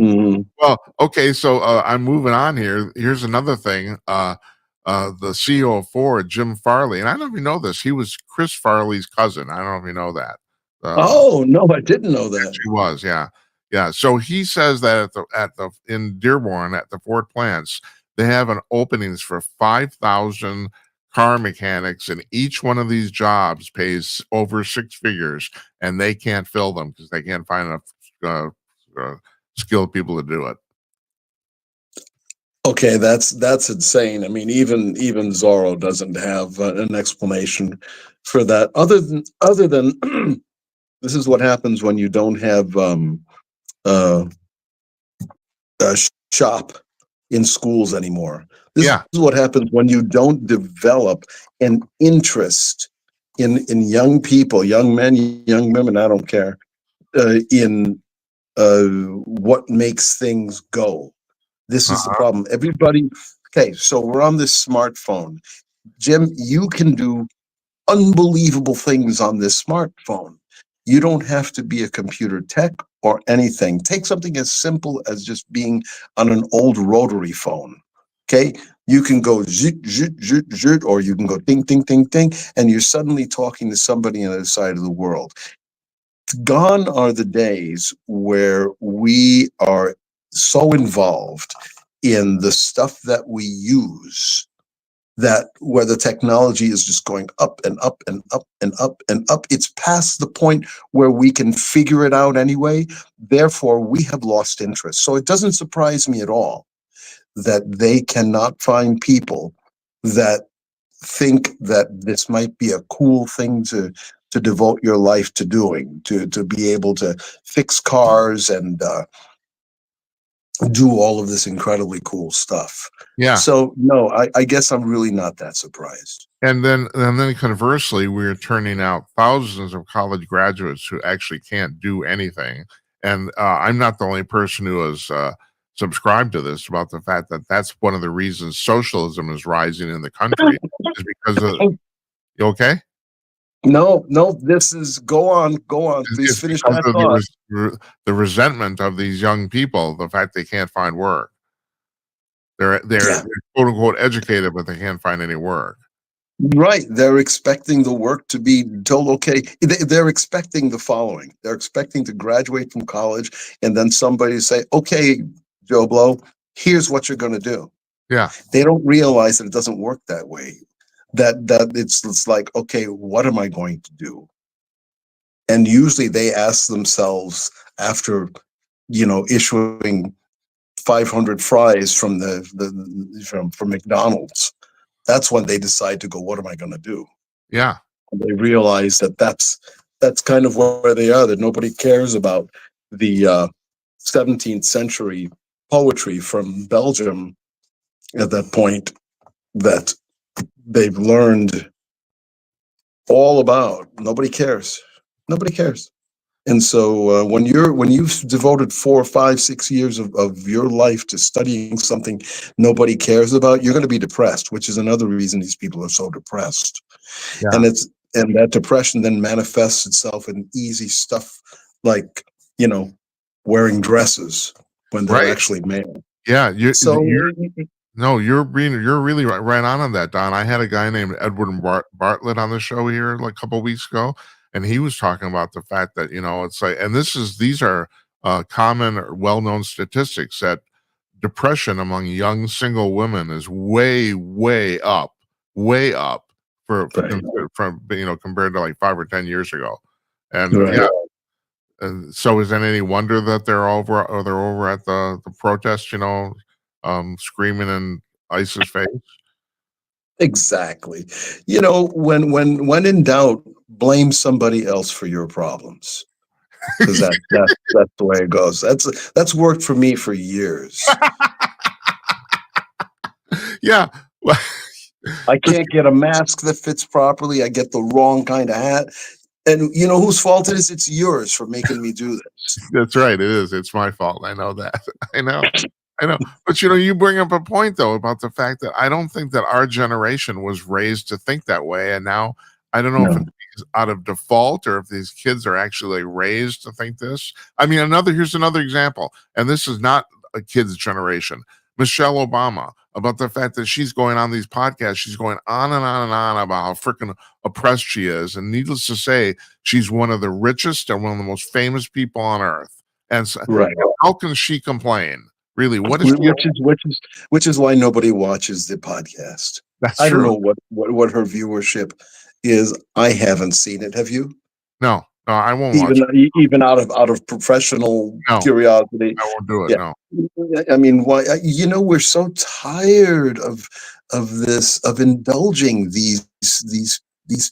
Mm-hmm. Well, okay, so I'm moving on here. Here's another thing. The CEO of Ford, Jim Farley, and I don't know if you know this. He was Chris Farley's cousin. I don't know if you know that. Oh no, I didn't know that. He was, yeah. So he says that in Dearborn at the Ford plants, they have an openings for 5,000 car mechanics, and each one of these jobs pays over 6 figures, and they can't fill them because they can't find enough skilled people to do it. Okay, that's insane. I mean, even Zorro doesn't have an explanation for that. Other than this is what happens when you don't have a shop in schools anymore. This Yeah. is what happens when you don't develop an interest in young people, young men, young women, I don't care, in what makes things go. This is the Uh-huh. problem. Everybody, okay, so we're on this smartphone. Jim, you can do unbelievable things on this smartphone. You don't have to be a computer tech or anything. Take something as simple as just being on an old rotary phone. Okay. You can go zit, zit, zit, zit, or you can go ding, ding, ding, ding, and you're suddenly talking to somebody on the other side of the world. Gone are the days where we are so involved in the stuff that we use that where the technology is just going up and up and up and up and up. It's past the point where we can figure it out anyway. Therefore, we have lost interest. So it doesn't surprise me at all that they cannot find people that think that this might be a cool thing to devote your life to doing, to be able to fix cars and do all of this incredibly cool stuff. Yeah. So no, I guess I'm really not that surprised. And then conversely, we're turning out thousands of college graduates who actually can't do anything. And I'm not the only person who has subscribed to this about the fact that that's one of the reasons socialism is rising in the country is because of, you okay? No, this is go on. Please It's finish because that of thought. the resentment of these young people, the fact they can't find work. They're Yeah, quote unquote educated, but they can't find any work. right. They're expecting the work to be told, okay. They're expecting the following. They're expecting to graduate from college and then somebody say, okay, Joe Blow, here's what you're going to do. Yeah. They don't realize that it doesn't work that way. That it's like, okay, what am I going to do? And usually they ask themselves after, issuing 500 fries from from McDonald's. That's when they decide to go, what am I going to do? Yeah. And they realize that that's kind of where they are, that nobody cares about the 17th century poetry from Belgium at that point that they've learned all about. Nobody cares. Nobody cares. And so when you've devoted 4, 5, 6 years of your life to studying something nobody cares about, you're going to be depressed, which is another reason these people are so depressed. Yeah. And that depression then manifests itself in easy stuff like, wearing dresses when they're Right. actually male. Yeah. So No, you're really right on that, Don. I had a guy named Edward Bartlett on the show here like a couple of weeks ago, and he was talking about the fact that it's like, and these are common or well-known statistics that depression among young single women is way up right, from compared to like 5 or 10 years ago, and right. yeah. And so is it any wonder that they're over at the protest, screaming in ISIS face? Exactly. When in doubt, blame somebody else for your problems. Because that's the way it goes. That's worked for me for years. Yeah. Well, I can't get a mask that fits properly. I get the wrong kind of hat. And you know whose fault it is? It's yours for making me do this. that's right. It is. It's my fault. I know that. I know. I know. But you bring up a point though about the fact that I don't think that our generation was raised to think that way. And now I don't know if No. it's out of default or if these kids are actually raised to think this. I mean, here's another example. And this is not a kid's generation. Michelle Obama, about the fact that she's going on these podcasts, she's going on and on and on about how freaking oppressed she is. And needless to say, she's one of the richest and one of the most famous people on earth. And so, Right. how can she complain? Really, what is Which is why nobody watches the podcast. That's I don't true. know what her viewership is. I haven't seen it. Have you? No, I won't watch it. Even out of professional No, curiosity. I won't do it. Yeah. No. I mean, why? We're so tired of this, of indulging these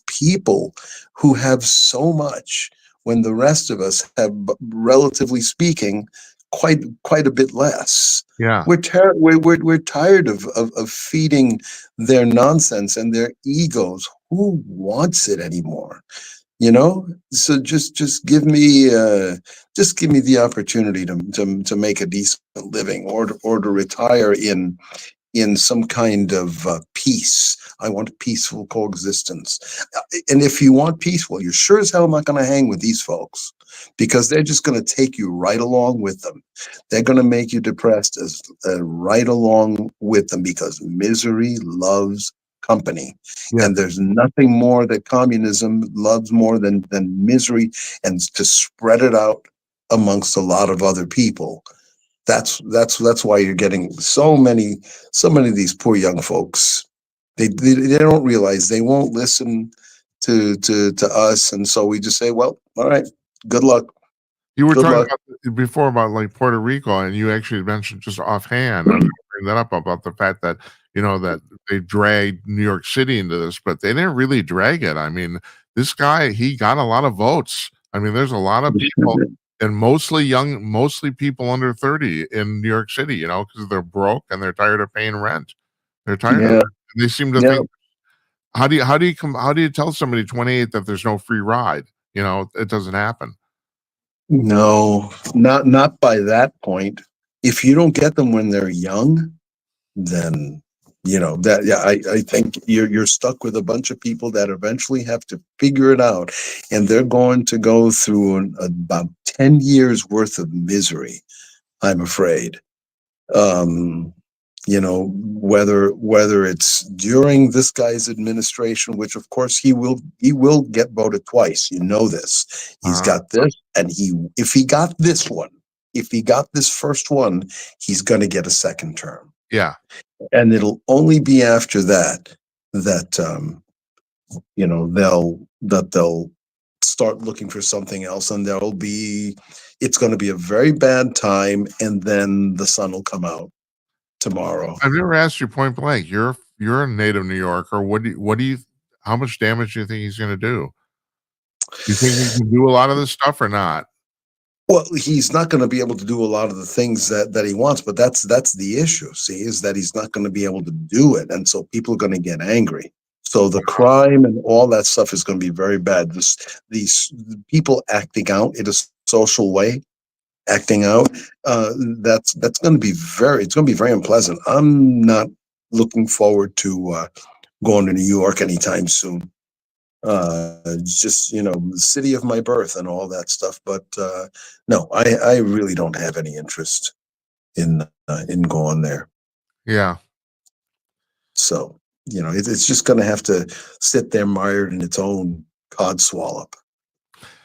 people who have so much when the rest of us have, relatively speaking, quite a bit less. Yeah. We're tired of feeding their nonsense and their egos. Who wants it anymore? So just give me the opportunity to make a decent living, or to retire in some kind of peace. I want peaceful coexistence. And if you want peace, well, you're sure as hell not going to hang with these folks, because they're just going to take you right along with them. They're going to make you depressed as right along with them, because misery loves company. Yeah. And there's nothing more that communism loves more than misery, and to spread it out amongst a lot of other people. That's why you're getting so many of these poor young folks. They don't realize they won't listen to us, and so we just say, well, all right, good luck. You were Good talking luck. about before about like Puerto Rico, and you actually mentioned just offhand. I was gonna bring that up about the fact that that they dragged New York City into this, but they didn't really drag it. I mean, this guy, he got a lot of votes. I mean, there's a lot of people, and mostly people under 30 in New York City. Because they're broke and they're tired of paying rent. They're tired of Yeah, it. And they seem to yeah. think, how do you tell somebody 28 that there's no free ride? It doesn't happen. No, not by that point. If you don't get them when they're young, then that, yeah, I think you're stuck with a bunch of people that eventually have to figure it out, and they're going to go through about 10 years worth of misery, I'm afraid. Whether it's during this guy's administration, which of course he will get voted twice. This. He's got this, and if he got this one, if he got this first one, he's going to get a second term. Yeah. And it'll only be after that they'll start looking for something else, and it's going to be a very bad time, and then the sun will come out tomorrow. I've never asked you point blank. You're a native New Yorker. How much damage do you think he's going to do? You think he can do a lot of this stuff or not? Well, he's not going to be able to do a lot of the things that he wants, but that's the issue. See, is that he's not going to be able to do it, and so people are going to get angry. So the crime and all that stuff is going to be very bad. These people acting out in a social way, acting out, that's going to be very unpleasant. I'm not looking forward to going to New York anytime soon. Just the city of my birth and all that stuff, but no, I really don't have any interest in going there. Yeah. So it's just going to have to sit there mired in its own cod swallop.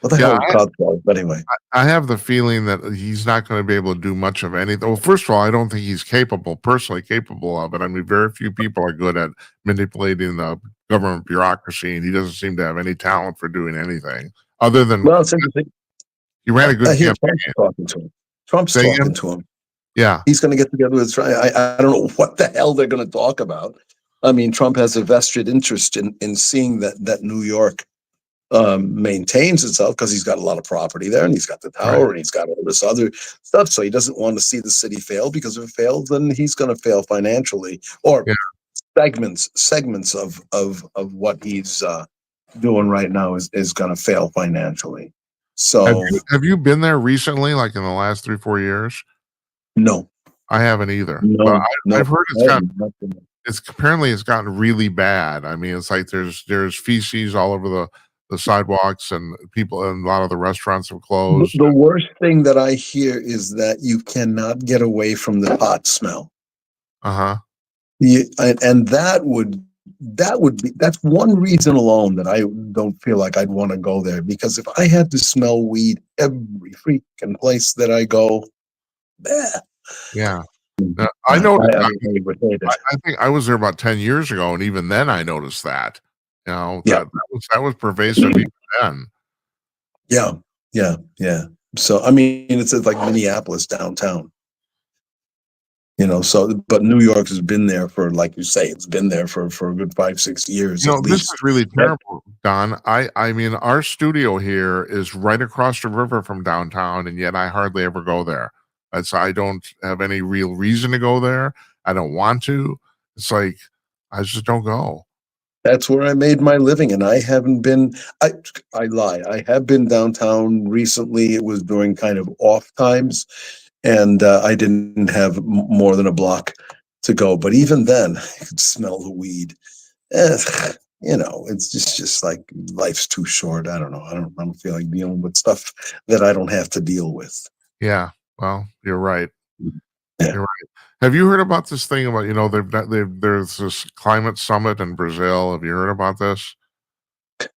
What the hell is cod swallop anyway? I have the feeling that he's not going to be able to do much of anything. Well, first of all, I don't think he's personally capable of it. I mean, very few people are good at manipulating the government bureaucracy, and he doesn't seem to have any talent for doing anything other than. Well, it's interesting. He ran a good campaign. Trump's talking to him. Yeah, he's going to get together with Trump. I don't know what the hell they're going to talk about. I mean, Trump has a vested interest in seeing that New York maintains itself, because he's got a lot of property there, and he's got the tower, and he's got all this other stuff. So he doesn't want to see the city fail, because if it fails, then he's going to fail financially, or segments of what he's doing right now is going to fail financially. So have you been there recently, like in the last 3-4 years? No, I haven't either. No, but I've heard it's gotten really bad. I mean, it's like there's feces all over the sidewalks, and people, and a lot of the restaurants have closed. The worst thing that I hear is that you cannot get away from the pot smell. And that's one reason alone that I don't feel like I'd want to go there, because if I had to smell weed every freaking place that I go, yeah. I noticed. I think I was there about 10 years ago, and even then I noticed that. That was pervasive even then. Yeah. So I mean, it's like Minneapolis downtown. But New York has been there for, like you say, it's been there for a good 5-6 years. This is really terrible, Don. I mean, our studio here is right across the river from downtown, and yet I hardly ever go there. I don't have any real reason to go there. I don't want to. It's like I just don't go. That's where I made my living, and I haven't been. I lie. I have been downtown recently. It was during kind of off times, and I didn't have more than a block to go. But even then, I could smell the weed. It's just like life's too short. I don't know. I don't feel like dealing with stuff that I don't have to deal with. Yeah. Well, you're right. Yeah. You're right. Have you heard about this thing about there's this climate summit in Brazil? Have you heard about this?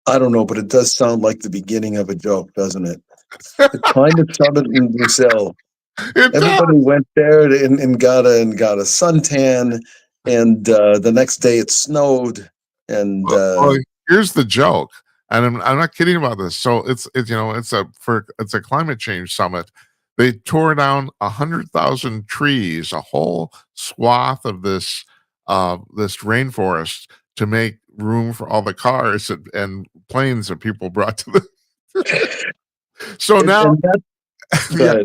I don't know, but it does sound like the beginning of a joke, doesn't it? The climate summit in Brazil. It does. Everybody went there and got a suntan, and the next day it snowed. And Well, here's the joke, and I'm not kidding about this. So it's a climate change summit. They tore down 100,000 trees, a whole swath of this rainforest to make room for all the cars and planes that people brought to the. So now, and that, yeah.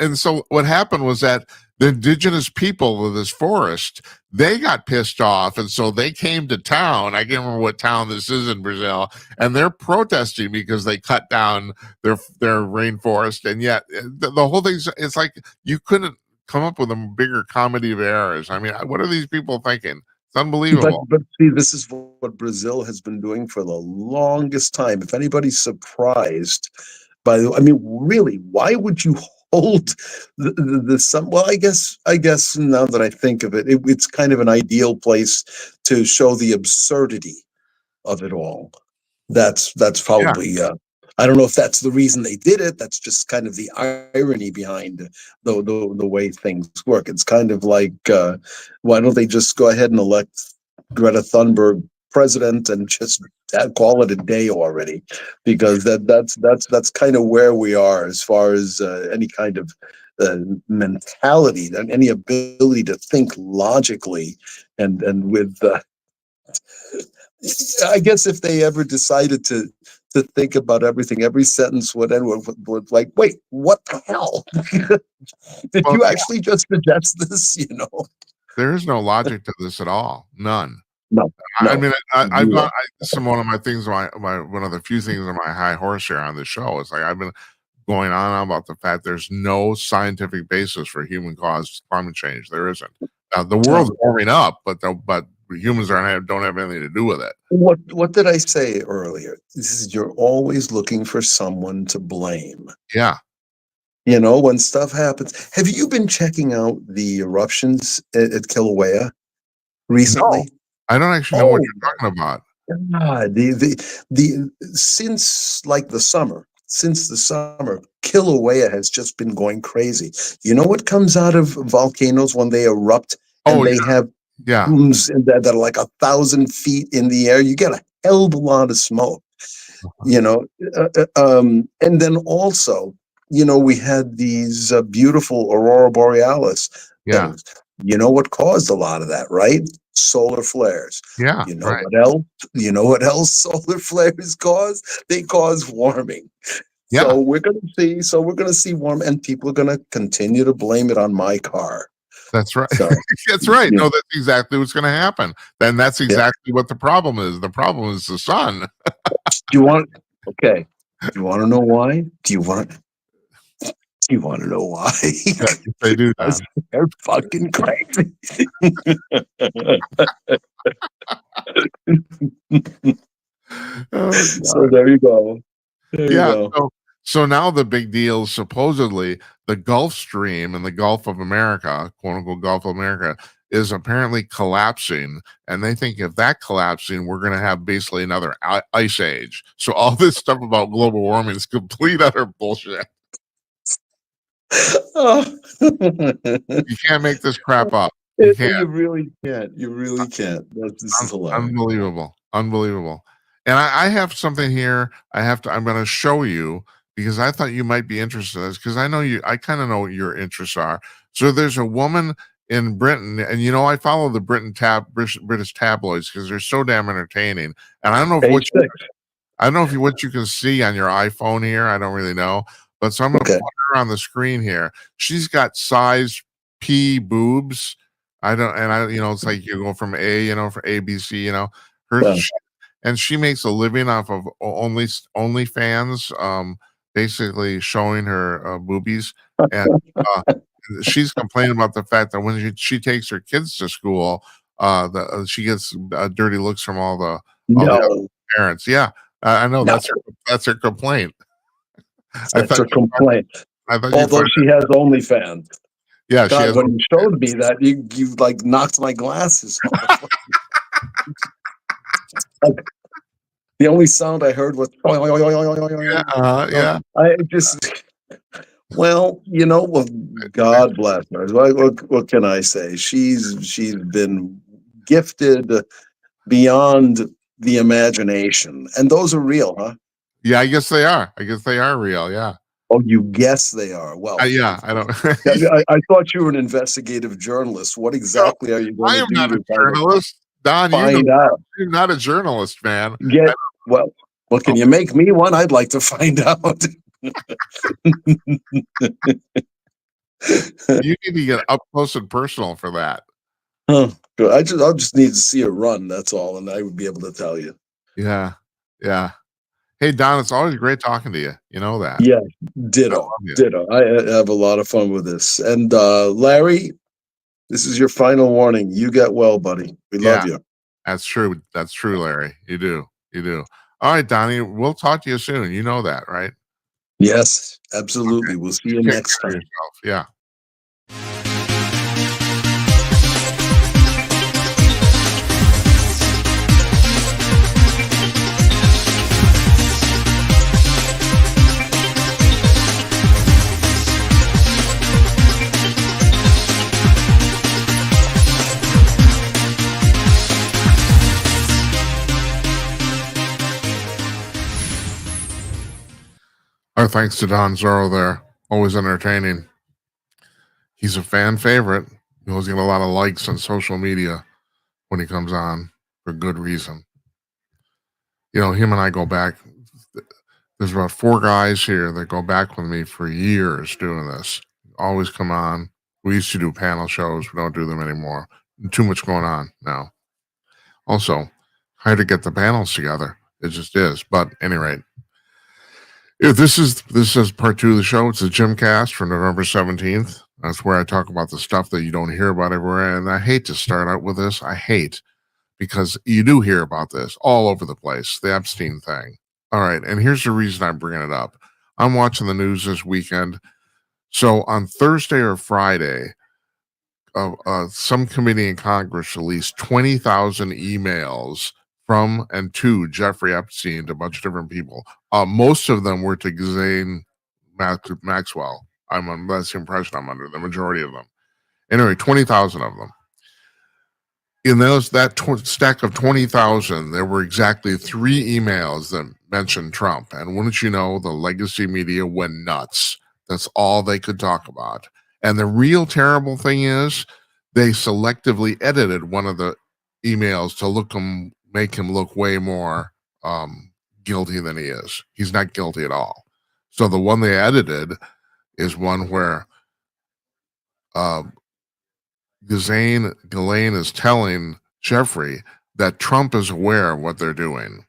And so what happened was that the indigenous people of this forest, they got pissed off, and so they came to town. I can't remember what town this is in Brazil, and they're protesting because they cut down their rainforest. And yet, the whole thing's it's like you couldn't come up with a bigger comedy of errors. I mean, what are these people thinking? It's unbelievable. but see, this is what Brazil has been doing for the longest time. If anybody's surprised by the, I mean, really, why would you hold the sun? Well, I guess now that I think of it, it's kind of an ideal place to show the absurdity of it all. That's probably. I don't know if that's the reason they did it. That's just kind of the irony behind the way things work. It's kind of like, why don't they just go ahead and elect Greta Thunberg president and just call it a day already? Because that's kind of where we are as far as any kind of mentality, and any ability to think logically, and with. I guess if they ever decided to think about everything, every sentence would end with like, wait, what the hell? Did you actually just suggest this? There is no logic to this at all. None. No. I mean, I've got one of my things, one of the few things on my high horse here on the show is like I've been going on about the fact there's no scientific basis for human caused climate change. There isn't. Now the world's warming up, but humans don't have anything to do with it. What did I say earlier? This is, you're always looking for someone to blame. Yeah. When stuff happens. Have you been checking out the eruptions at Kilauea recently? No, I don't actually know what you're talking about. God, the since the summer, Kilauea has just been going crazy. You know what comes out of volcanoes when they erupt and they have booms that are like 1,000 feet in the air? You get a hell of a lot of smoke, and then also, we had these beautiful aurora borealis things. You know what caused a lot of that, right? Solar flares. Yeah. What else? You know what else solar flares cause? They cause warming. Yeah. So we're gonna see warm, and people are gonna continue to blame it on my car. That's right. So, that's right. No, that's exactly what's going to happen. Then that's exactly what the problem is. The problem is the sun. Do you want to know why? Do you want to know why? They do that. They're fucking crazy. So there you go. So now the big deal is supposedly the Gulf Stream and the Gulf of America, quote unquote Gulf of America, is apparently collapsing. And they think if that collapsing, we're going to have basically another ice age. So all this stuff about global warming is complete utter bullshit. You can't make this crap up. You really can't. You really can't. This is hilarious. Unbelievable. And I have something here. I'm going to show you because I thought you might be interested in this because I kind of know what your interests are. So there's a woman in Britain, and I follow the British tabloids because they're so damn entertaining. And I don't know what you can see on your iPhone here. I don't really know. but so I'm going to Okay. put her on the screen here. She's got size P boobs. It's like you go from A, for ABC, her, Yeah. and she makes a living off of OnlyFans, basically showing her boobies, and she's complaining about the fact that when she takes her kids to school, she gets dirty looks from all the other No, parents. Yeah, I know no, that's her complaint. I that's thought a complaint. I thought you'd Although find she has OnlyFans. yeah, she God, has. when you showed me that, you like knocked my glasses off. Like, the only sound I heard was Yeah. I just well, God bless her. What can I say? She's been gifted beyond the imagination, and those are real, huh? Yeah, I guess they are. I guess they are real. Yeah. Oh, you guess they are. Well, Yeah, I don't. I thought you were an investigative journalist. What No, exactly are you going I to am do not a to try to journalist. Don, you know, find out? I'm not a journalist, man. Get well. Well, can you make me one? I'd like to find out. You need to get up close and personal for that. Huh. Good. I'll just need to see a run. That's all, and I would be able to tell you. Yeah. Yeah. Hey, Don, it's always great talking to you. You know that. Yeah, I ditto, love you. ditto. I have a lot of fun with this. And Larry, this is your final warning. You get well, buddy. We love you. That's true. That's true, Larry. You do. You do. All right, Donnie, we'll talk to you soon. You know that, right? Yes, absolutely. We'll see you Take next care of time. yourself. Yeah. Our thanks to Don Zorro there. Always entertaining. He's a fan favorite. He always get a lot of likes on social media when he comes on for good reason. Him and I go back. There's about 4 guys here that go back with me for years doing this. Always come on. We used to do panel shows. We don't do them anymore. Too much going on now. Also, hard to get the panels together. It just is. But at any rate, if this is part 2 of the show. It's a Gymcast for November 17th. That's where I talk about the stuff that you don't hear about everywhere. And I hate to start out with this. I hate because you do hear about this all over the place. The Epstein thing. All right. And here's the reason I'm bringing it up. I'm watching the news this weekend. So on Thursday or Friday, some committee in Congress released 20,000 emails from and to Jeffrey Epstein to a bunch of different people. Most of them were to Ghislaine Maxwell. That's the impression I'm under, the majority of them. Anyway, 20,000 of them. In that stack of 20,000, there were exactly 3 emails that mentioned Trump. And wouldn't you know, the legacy media went nuts. That's all they could talk about. And the real terrible thing is they selectively edited one of the emails to make him look way more guilty than he is. He's not guilty at all. So the one they edited is one where Ghislaine is telling Jeffrey that Trump is aware of what they're doing.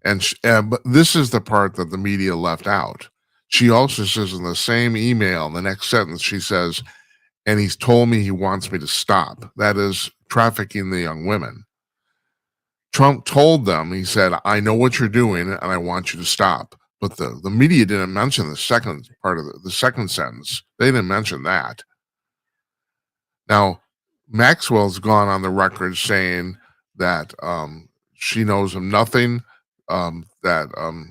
But this is the part that the media left out. She also says in the same email, in the next sentence, she says, and he's told me he wants me to stop. That is trafficking the young women. Trump told them, he said, I know what you're doing and I want you to stop. But the media didn't mention the second part of the second sentence. They didn't mention that. Now, Maxwell's gone on the record saying that she knows of nothing that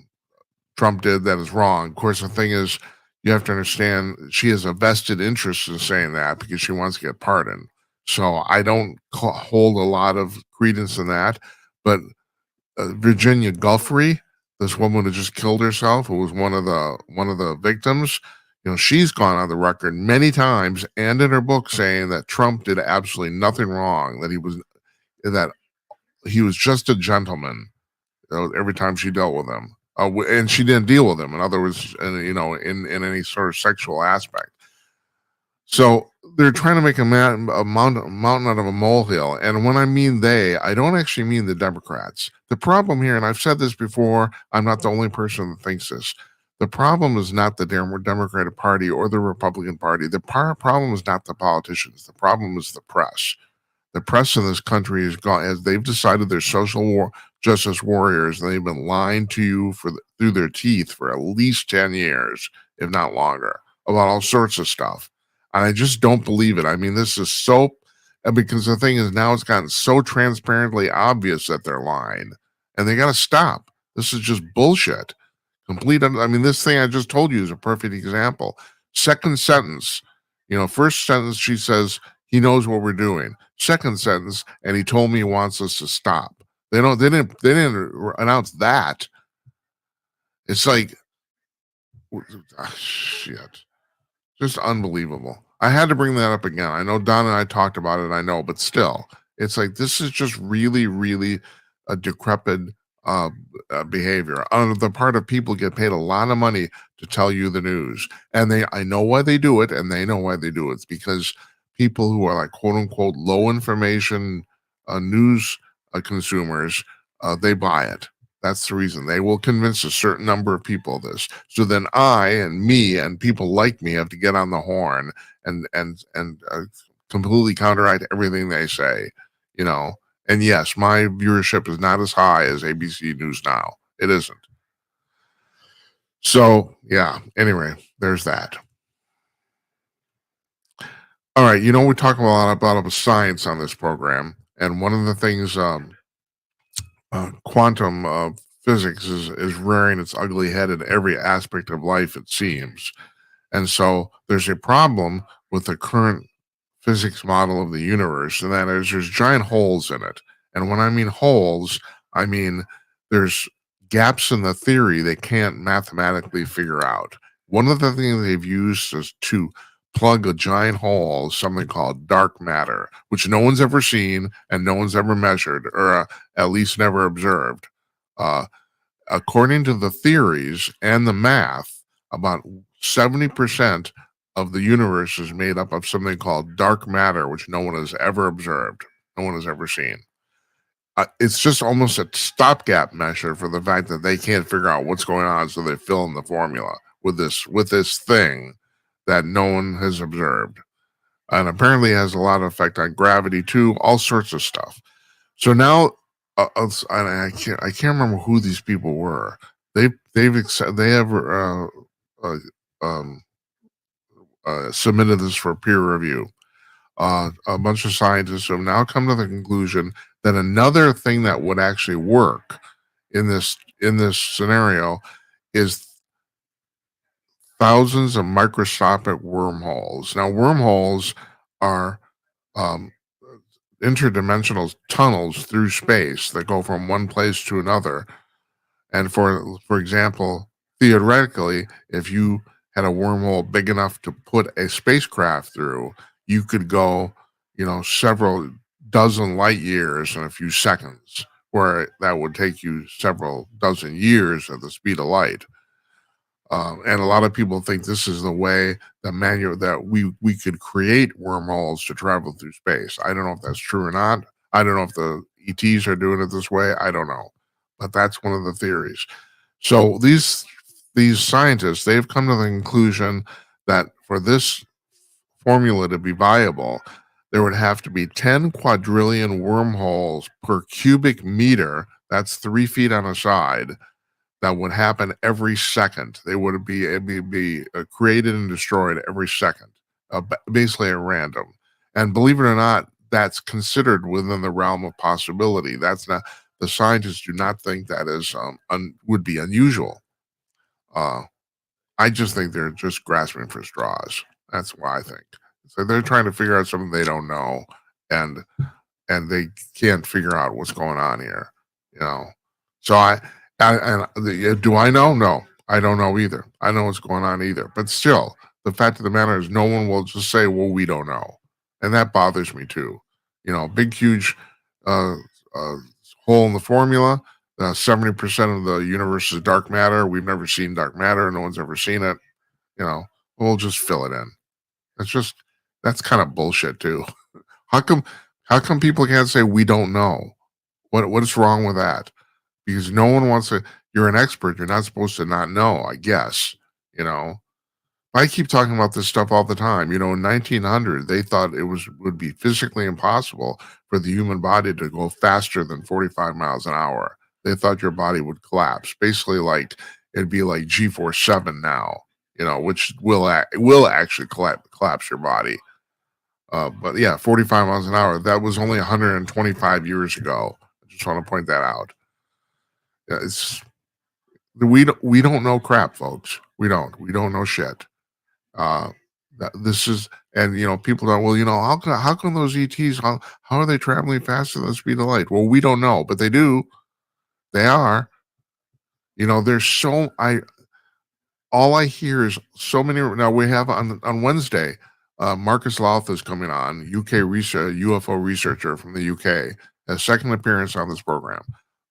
Trump did that is wrong. Of course, the thing is, you have to understand she has a vested interest in saying that because she wants to get pardoned. So I don't hold a lot of credence in that. But Virginia Guilford, this woman who just killed herself, who was one of the victims, she's gone on the record many times and in her book saying that Trump did absolutely nothing wrong, that he was just a gentleman every time she dealt with him. and she didn't deal with him. In other words, in any sort of sexual aspect. So they're trying to make a mountain out of a molehill. And when I mean they, I don't actually mean the Democrats. The problem here, and I've said this before, I'm not the only person that thinks this. The problem is not the Democratic Party or the Republican Party. The problem is not the politicians. The problem is the press. The press in this country is gone, as they've decided they're justice warriors, and they've been lying to you through their teeth for at least 10 years, if not longer, about all sorts of stuff. And I just don't believe it. I mean, this is so, because the thing is now it's gotten so transparently obvious that they're lying, and they got to stop. This is just bullshit. I mean, this thing I just told you is a perfect example. Second sentence, first sentence, she says, he knows what we're doing. Second sentence, and he told me he wants us to stop. They didn't announce that. It's like, shit. Just unbelievable. I had to bring that up again. I know Don and I talked about it, I know, but still, it's like this is just really, really a decrepit behavior on the part of people get paid a lot of money to tell you the news. And I know why they do it, and they know why they do it. It's because people who are like quote unquote low information news consumers, they buy it. That's the reason. They will convince a certain number of people of this. So then I and me and people like me have to get on the horn and completely counteract everything they say, And yes, my viewership is not as high as ABC News Now. It isn't. So yeah. Anyway, there's that. All right. We talk a lot about science on this program, and one of the things. Quantum physics is rearing its ugly head in every aspect of life, it seems. And so there's a problem with the current physics model of the universe, and that is there's giant holes in it. And when I mean holes, I mean there's gaps in the theory they can't mathematically figure out. One of the things they've used is to plug a giant hole, something called dark matter, which no one's ever seen and no one's ever measured, or at least never observed. According to the theories and the math, about 70% of the universe is made up of something called dark matter, which no one has ever observed, no one has ever seen. It's just almost a stopgap measure for the fact that they can't figure out what's going on, so they fill in the formula with this thing that no one has observed, and apparently has a lot of effect on gravity too, all sorts of stuff. So now, I can't remember who these people were. They have submitted this for peer review. A bunch of scientists have now come to the conclusion that another thing that would actually work in this scenario is thousands of microscopic wormholes. Now, wormholes are interdimensional tunnels through space that go from one place to another. And for example, theoretically, if you had a wormhole big enough to put a spacecraft through, you could go, several dozen light years in a few seconds, where that would take you several dozen years at the speed of light. And a lot of people think this is the way that we could create wormholes to travel through space. I don't know if that's true or not. I don't know if the ETs are doing it this way. I don't know, but that's one of the theories. So these scientists, they've come to the conclusion that for this formula to be viable, there would have to be 10 quadrillion wormholes per cubic meter. That's 3 feet on a side. That would happen every second. They would be created and destroyed every second, basically at random. And believe it or not, that's considered within the realm of possibility. That's not, the scientists do not think that is would be unusual. I just think they're just grasping for straws. That's what I think. So they're trying to figure out something they don't know, and they can't figure out what's going on here. So do I know? No, I don't know either. I know what's going on either. But still, the fact of the matter is, no one will just say, "Well, we don't know," and that bothers me too. Big, huge hole in the formula. 70% of the universe is dark matter. We've never seen dark matter. No one's ever seen it. You know, we'll just fill it in. That's kind of bullshit too. How come people can't say we don't know? What is wrong with that? Because no one wants to. You're an expert. You're not supposed to not know. I guess you know. I keep talking about this stuff all the time. You know, in 1900, they thought would be physically impossible for the human body to go faster than 45 miles an hour. They thought your body would collapse, basically like it'd be like G-force 7 now. You know, which will actually collapse your body. But yeah, 45 miles an hour. That was only 125 years ago. I just want to point that out. Yeah, we don't know crap, folks. We don't know shit. This is, and you know, people don't. Well, you know, how come those ETs? How are they traveling faster than the speed of light? Well, we don't know, but they do. They are. You know, there's so all I hear is so many. Now we have on Wednesday, Marcus Louth is coming on, UK UFO researcher from the UK, a second appearance on this program,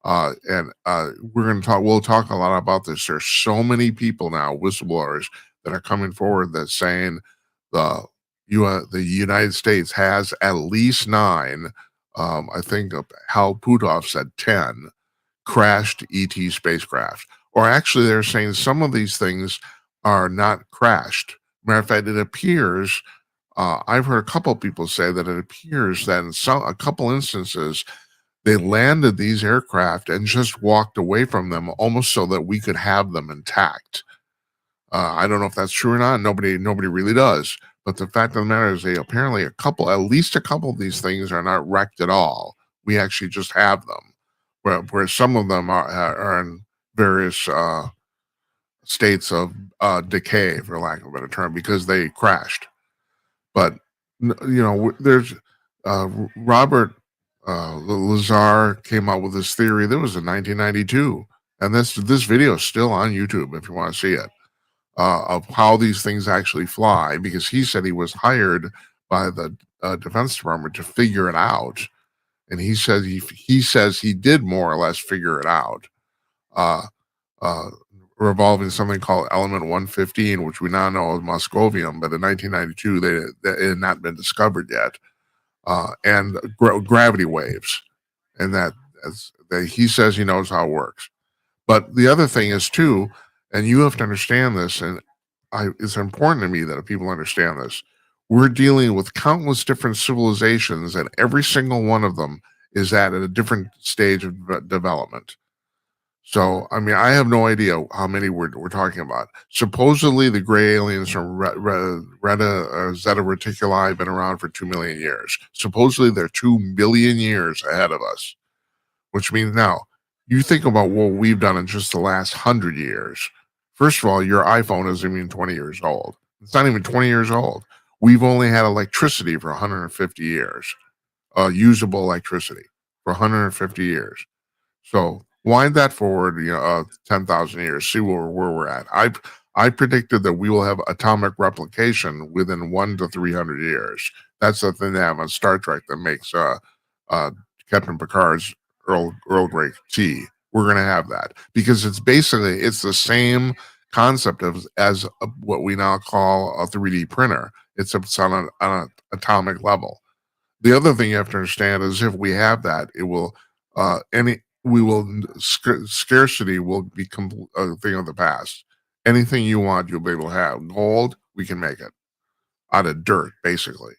and we're going to talk. We'll talk a lot about this. There's so many people now, whistleblowers, that are coming forward that's saying the United States has at least 9. I think Hal Puthoff said 10 crashed ET spacecraft. Or actually, they're saying some of these things are not crashed. Matter of fact, it appears, I've heard a couple of people say that it appears that in a couple instances, they landed these aircraft and just walked away from them almost so that we could have them intact. I don't know if that's true or not. Nobody really does. But the fact of the matter is, apparently at least a couple of these things are not wrecked at all. We actually just have them, where some of them are in various states of decay, for lack of a better term, because they crashed. But you know, there's Robert Lazar came out with this theory. That was in 1992, and this video is still on YouTube if you want to see it. Of how these things actually fly, because he said he was hired by the Defense Department to figure it out, and he says he did more or less figure it out, revolving something called element 115, which we now know is moscovium, but in 1992 it had not been discovered yet, and gravity waves, and that he says he knows how it works. But the other thing is too, and you have to understand this, and it's important to me that people understand this. We're dealing with countless different civilizations, and every single one of them is at a different stage of development. So, I mean, I have no idea how many we're talking about. Supposedly, the gray aliens from Zeta Reticuli have been around for 2 million years. Supposedly, they're 2 billion years ahead of us, which means now, you think about what we've done in just the last 100 years. First of all, your iPhone isn't even 20 years old. It's not even 20 years old. We've only had electricity for 150 years, usable electricity for 150 years. So wind that forward, 10,000 years, see where we're at. I predicted that we will have atomic replication within 1 to 300 years. That's the thing they have on Star Trek that makes Captain Picard's Earl Grey tea. We're going to have that because it's the same concept as what we now call a 3D printer. It's on an atomic level. The other thing you have to understand is if we have that, it will scarcity will become a thing of the past. Anything you want, you'll be able to have. Gold, we can make it out of dirt, basically.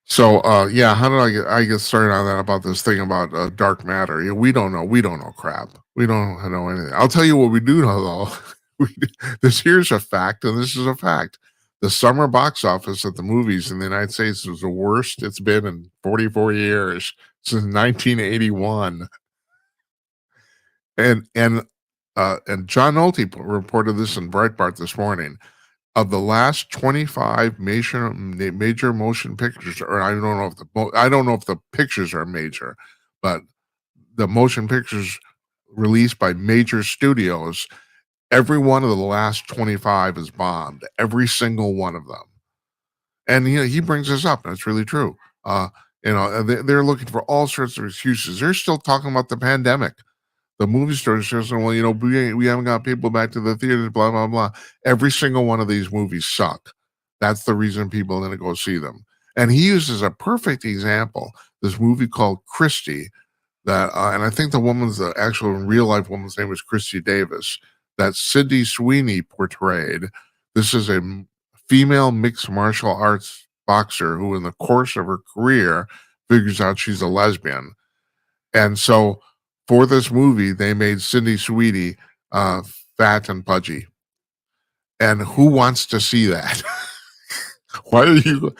So yeah, how did I get started on that about this thing about dark matter? Yeah, we don't know crap. We don't know anything. I'll tell you what we do know though. Here's a fact, and this is a fact. The summer box office at the movies in the United States was the worst it's been in 44 years since 1981. And John Nolte reported this in Breitbart this morning. Of the last 25 major motion pictures, or I don't know if the pictures are major, but the motion pictures released by major studios, every one of the last 25 is bombed. Every single one of them. And he brings this up, and it's really true. They're looking for all sorts of excuses. They're still talking about the pandemic. The movie stores just saying, well, we haven't got people back to the theaters, blah, blah, blah. Every single one of these movies suck. That's the reason people are going to go see them. And he uses a perfect example, this movie called Christie, and I think the actual real life woman's name was Christy Davis, that Sydney Sweeney portrayed. This is a female mixed martial arts boxer who, in the course of her career, figures out she's a lesbian. And so for this movie, they made Sydney Sweeney fat and pudgy. And who wants to see that? Why are you,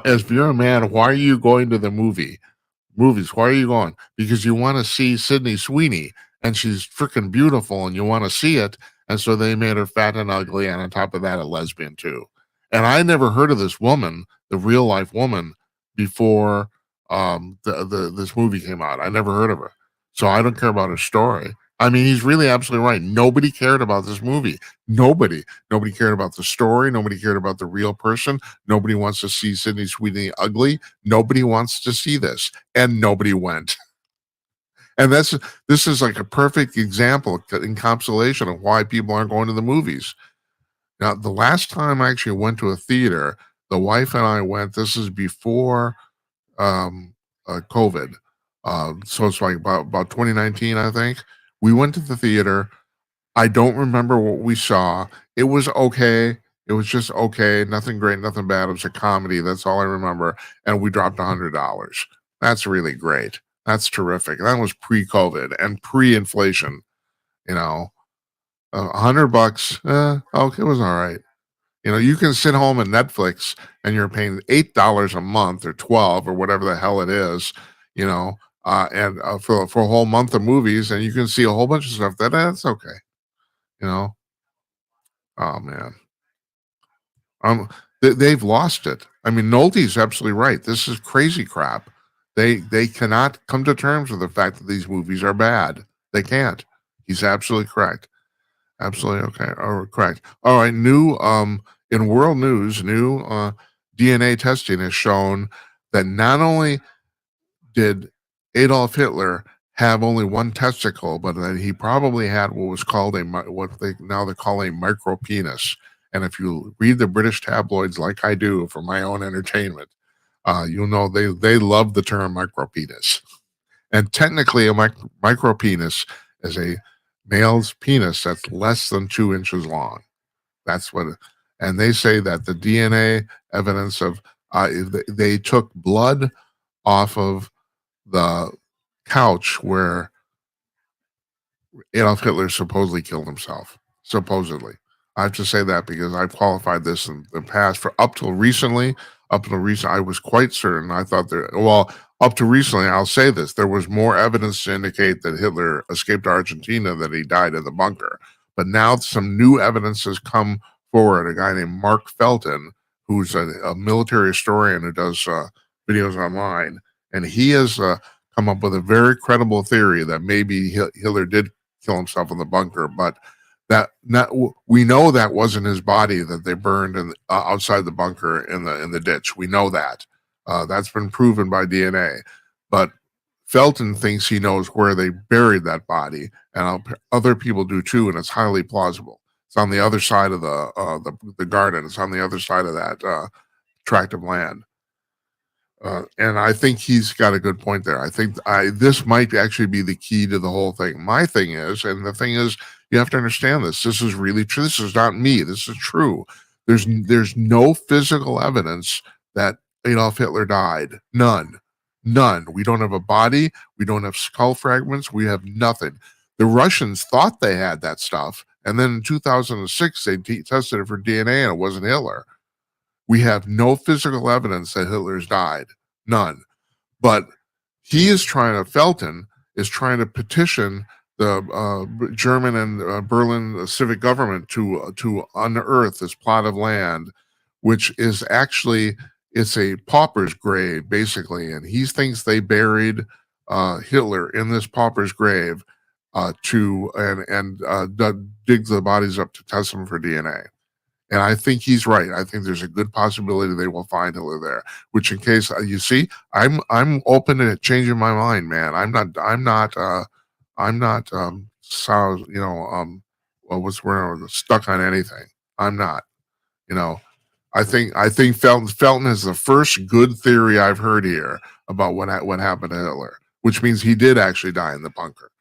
if you're a man, why are you going to the movies? Why are you going? Because you want to see Sydney Sweeney, and she's freaking beautiful, and you want to see it. And so they made her fat and ugly, and on top of that, a lesbian too. And I never heard of this woman, the real life woman, before this movie came out. I never heard of her, so I don't care about her story. I mean, he's really absolutely right. Nobody cared about this movie. Nobody cared about the story. Nobody cared about the real person. Nobody wants to see Sydney Sweeney ugly. Nobody wants to see this, and nobody went. And this is like a perfect example, encapsulation of why people aren't going to the movies. Now, the last time I actually went to a theater, the wife and I went. This is before COVID, so it's like about 2019, I think. We went to the theater. I don't remember what we saw. It was okay. It was just okay. Nothing great, nothing bad. It was a comedy. That's all I remember. And we dropped $100. That's really great. That's terrific. That was pre-COVID and pre-inflation. $100. Okay, it was all right. You can sit home and Netflix, and you're paying $8 a month or 12 or whatever the hell it is. For a whole month of movies, and you can see a whole bunch of stuff that's okay. Oh man, they've lost it. I mean, Nolte's absolutely right. This is crazy crap. They cannot come to terms with the fact that these movies are bad. They can't. He's absolutely correct. Absolutely okay. Correct. All right. New in world news, new DNA testing has shown that not only did Adolf Hitler have only one testicle, but that he probably had what was called what they call a micropenis. And if you read the British tabloids like I do for my own entertainment, you'll know they love the term micropenis. And technically, a micropenis is a male's penis that's less than 2 inches long. That's what, and they say that the DNA evidence of they took blood off of the couch where Adolf Hitler supposedly killed himself. Supposedly. I have to say that because I've qualified this in the past for up till recently, I was quite certain. I thought up to recently, I'll say this, there was more evidence to indicate that Hitler escaped to Argentina than he died in the bunker. But now some new evidence has come forward. A guy named Mark Felton, who's a military historian who does videos online, and he has come up with a very credible theory that maybe Hitler did kill himself in the bunker, but we know that wasn't his body that they burned outside the bunker in the ditch. We know that. That's been proven by DNA. But Felton thinks he knows where they buried that body, and other people do too, and it's highly plausible. It's on the other side of the garden. It's on the other side of that tract of land. And I think he's got a good point there. I think this might actually be the key to the whole thing. My thing is, and the thing is, you have to understand this. This is really true. This is not me. This is true. There's no physical evidence that Adolf Hitler died. None. We don't have a body. We don't have skull fragments. We have nothing. The Russians thought they had that stuff, and then in 2006 they tested it for DNA, and it wasn't Hitler. We have no physical evidence that Hitler's died. None. But Felton is trying to petition the German and Berlin civic government to unearth this plot of land, which is actually, it's a pauper's grave, basically. And he thinks they buried Hitler in this pauper's grave dig the bodies up to test them for DNA. And I think he's right. I think there's a good possibility they will find Hitler there. Which, in case you see, I'm open to changing my mind, man. I'm not so well, what's where stuck on anything. I'm not. You know, I think Felton is the first good theory I've heard here about what happened to Hitler, which means he did actually die in the bunker.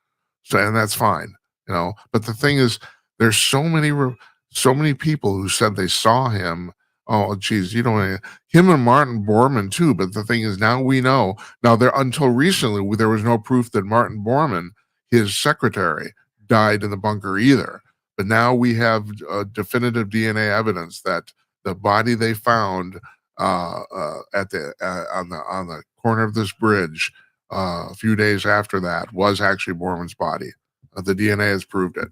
So, and that's fine, you know. But the thing is, there's so many people who said they saw him. Oh, geez, you know, him and Martin Bormann too. But the thing is, now we know. Now, there until recently, there was no proof that Martin Bormann, his secretary, died in the bunker either. But now we have definitive DNA evidence that the body they found at the on the corner of this bridge a few days after that was actually Bormann's body. The DNA has proved it.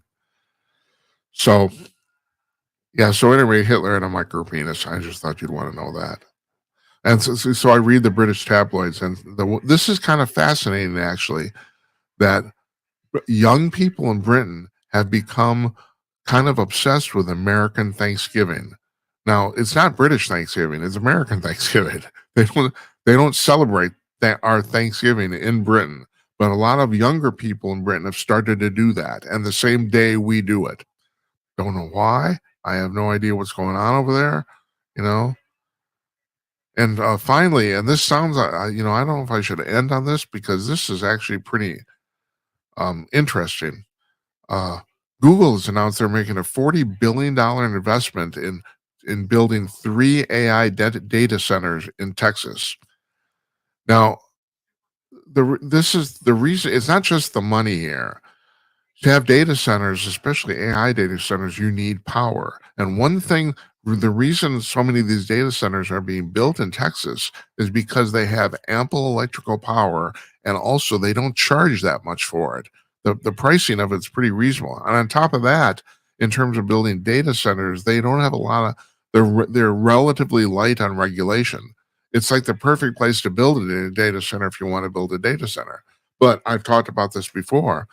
So, yeah. So anyway, Hitler had a micropenis. I just thought you'd want to know that. And so I read the British tabloids, and this is kind of fascinating, actually, that young people in Britain have become kind of obsessed with American Thanksgiving. Now, it's not British Thanksgiving; it's American Thanksgiving. They don't celebrate our Thanksgiving in Britain, but a lot of younger people in Britain have started to do that, and the same day we do it. Don't know why. I have no idea what's going on over there. You know. And finally, and this sounds, I don't know if I should end on this because this is actually pretty interesting. Google has announced they're making a $40 billion investment in building 3 AI data centers in Texas. Now, this is the reason. It's not just the money here. To have data centers, especially AI data centers, you need power. And one thing, the reason so many of these data centers are being built in Texas is because they have ample electrical power, and also they don't charge that much for it. The pricing of it's pretty reasonable. And on top of that, in terms of building data centers, they don't have a lot of, they're relatively light on regulation. It's like the perfect place to build it in a data center if you want to build a data center. But I've talked about this before.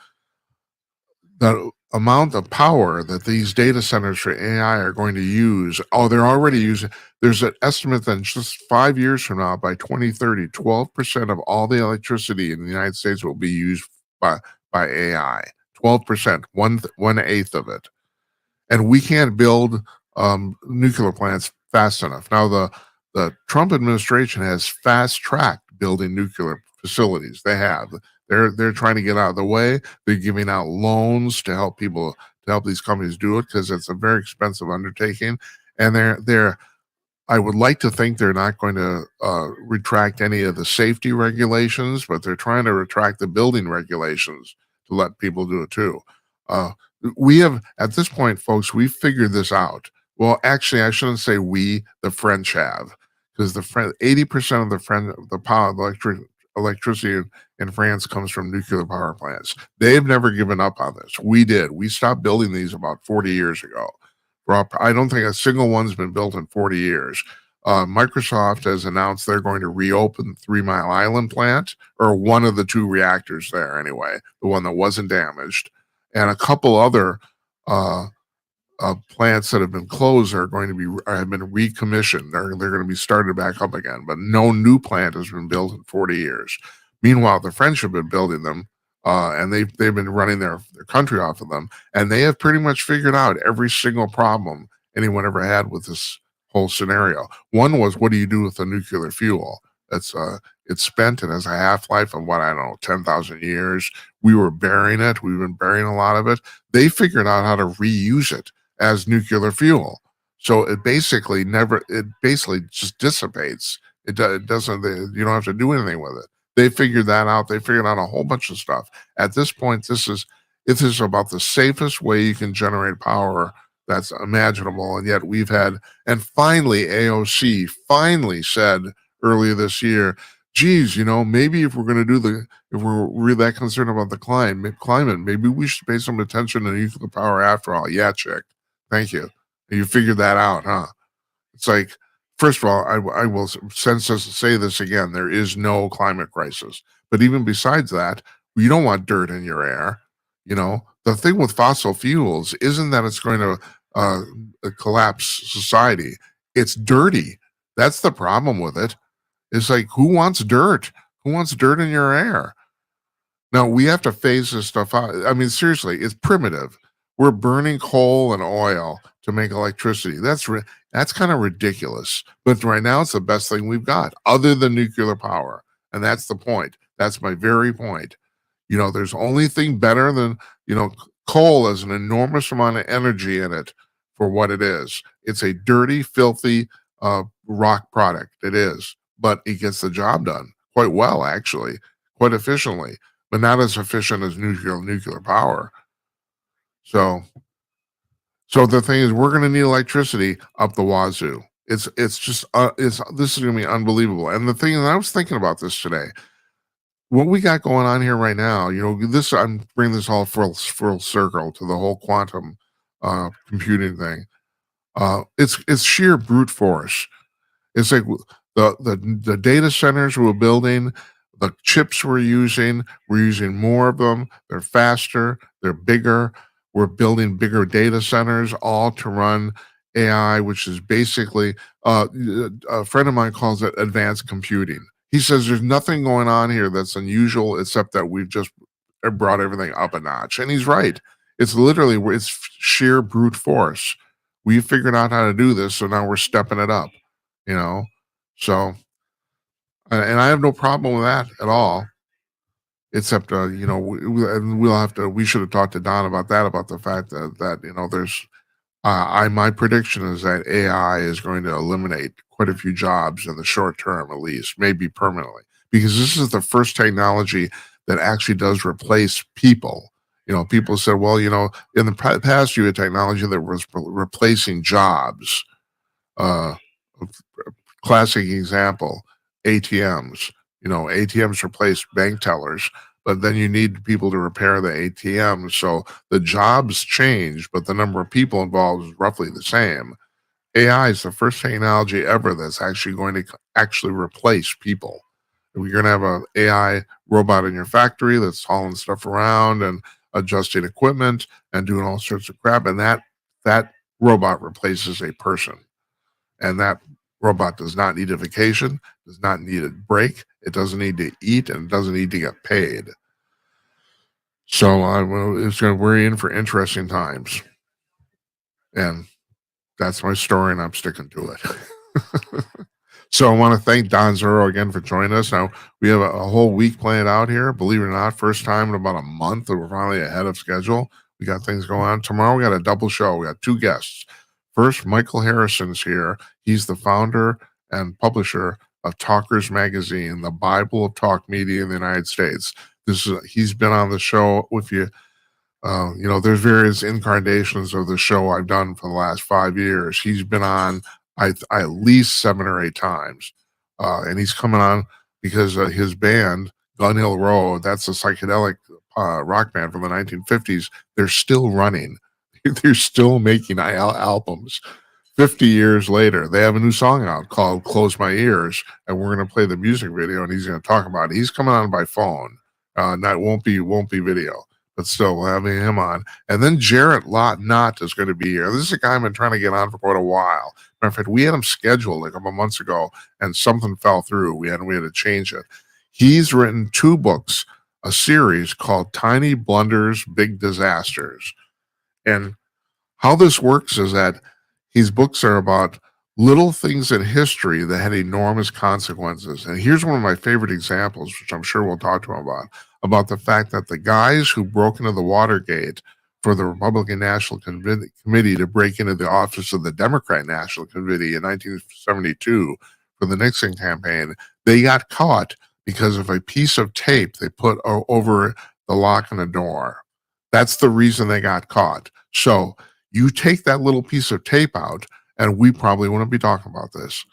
The amount of power that these data centers for AI are going to use, they're already using, there's an estimate that just 5 years from now, by 2030, 12% of all the electricity in the United States will be used by AI. 12%, one eighth of it. And we can't build nuclear plants fast enough. Now, the Trump administration has fast-tracked building nuclear facilities. They have. They're trying to get out of the way. They're giving out loans to help these companies do it because it's a very expensive undertaking. And I would like to think they're not going to retract any of the safety regulations, but they're trying to retract the building regulations to let people do it too. We have, at this point, folks, we've figured this out. Well, actually, I shouldn't say we, the French have, because 80% of the power, electricity in France comes from nuclear power plants. They've never given up on this. We did. We stopped building these about 40 years ago. I don't think a single one's been built in 40 years. Microsoft has announced they're going to reopen 3 Mile Island plant, or one of the 2 reactors there anyway, the one that wasn't damaged. And a couple other plants that have been closed have been recommissioned. They're going to be started back up again, but no new plant has been built in 40 years. Meanwhile, the French have been building them, and they've been running their country off of them, and they have pretty much figured out every single problem anyone ever had with this whole scenario. One was, what do you do with the nuclear fuel? It's spent and has a half-life of 10,000 years. We were burying it. We've been burying a lot of it. They figured out how to reuse it as nuclear fuel. So it basically just dissipates. It doesn't, you don't have to do anything with it. They figured that out. They figured out a whole bunch of stuff. At this point, this is about the safest way you can generate power that's imaginable. And yet and finally, AOC finally said earlier this year, geez, maybe if we're going to if we're really that concerned about the climate, maybe we should pay some attention to nuclear power after all. Yeah, chick. Thank you. You figured that out, huh? It's like, first of all, I will say this again. There is no climate crisis. But even besides that, you don't want dirt in your air. The thing with fossil fuels isn't that it's going to uh, collapse society. It's dirty. That's the problem with it. It's like, who wants dirt? Who wants dirt in your air? Now we have to phase this stuff out. I mean, seriously, it's primitive. We're burning coal and oil to make electricity. That's kind of ridiculous. But right now, it's the best thing we've got, other than nuclear power, and that's the point. That's my very point. You know, there's only thing better than coal has an enormous amount of energy in it for what it is. It's a dirty, filthy rock product. It is, but it gets the job done quite well, actually, quite efficiently, but not as efficient as nuclear power. So the thing is, we're going to need electricity up the wazoo. This is going to be unbelievable. And the thing, and I was thinking about this today. What we got going on here right now, I'm bringing this all full circle to the whole quantum computing thing. It's sheer brute force. It's like the data centers we're building, the chips we're using more of them. They're faster, they're bigger. We're building bigger data centers, all to run AI, which is basically a friend of mine calls it advanced computing. He says there's nothing going on here that's unusual except that we've just brought everything up a notch, and he's right. It's sheer brute force. We figured out how to do this, so now we're stepping it up. You know, so and I have no problem with that at all. Except, we should have talked to Don about that, about the fact that there's, my prediction is that AI is going to eliminate quite a few jobs in the short term, at least, maybe permanently, because this is the first technology that actually does replace people. People said, well, in the past, you had technology that was replacing jobs. Classic example, ATMs. ATMs replace bank tellers, but then you need people to repair the ATM. So the jobs change, but the number of people involved is roughly the same. AI is the first technology ever that's actually going to actually replace people. You're going to have an AI robot in your factory that's hauling stuff around and adjusting equipment and doing all sorts of crap, and that robot replaces a person. And that robot does not need a vacation, does not need a break, it doesn't need to eat, and it doesn't need to get paid. So we're in for interesting times. And that's my story, and I'm sticking to it. So I want to thank Don Zorrro again for joining us. Now, we have a whole week planned out here. Believe it or not, first time in about a month that we're finally ahead of schedule. We got things going on. Tomorrow, we got a double show. We got two guests. First, Michael Harrison's here. He's the founder and publisher of Talkers Magazine, the Bible of talk media in the United States. He's been on the show with you. There's various incarnations of the show I've done for the last 5 years. He's been on at least 7 or 8 times. And he's coming on because his band, Gun Hill Road, that's a psychedelic rock band from the 1950s. They're still running. They're still making albums. 50 years later, they have a new song out called Close My Ears, and we're going to play the music video, and he's going to talk about it. He's coming on by phone. Won't be video, but still, we're having him on. And then Jarrett Knott is going to be here. This is a guy I've been trying to get on for quite a while. Matter of fact, we had him scheduled a couple months ago, and something fell through. We had to change it. He's written 2 books, a series called Tiny Blunders, Big Disasters. And how this works is that his books are about little things in history that had enormous consequences. And here's one of my favorite examples, which I'm sure we'll talk to him about the fact that the guys who broke into the Watergate for the Republican National Committee to break into the office of the Democrat National Committee in 1972 for the Nixon campaign, they got caught because of a piece of tape they put over the lock on the door. That's the reason they got caught. So you take that little piece of tape out, and we probably wouldn't be talking about this.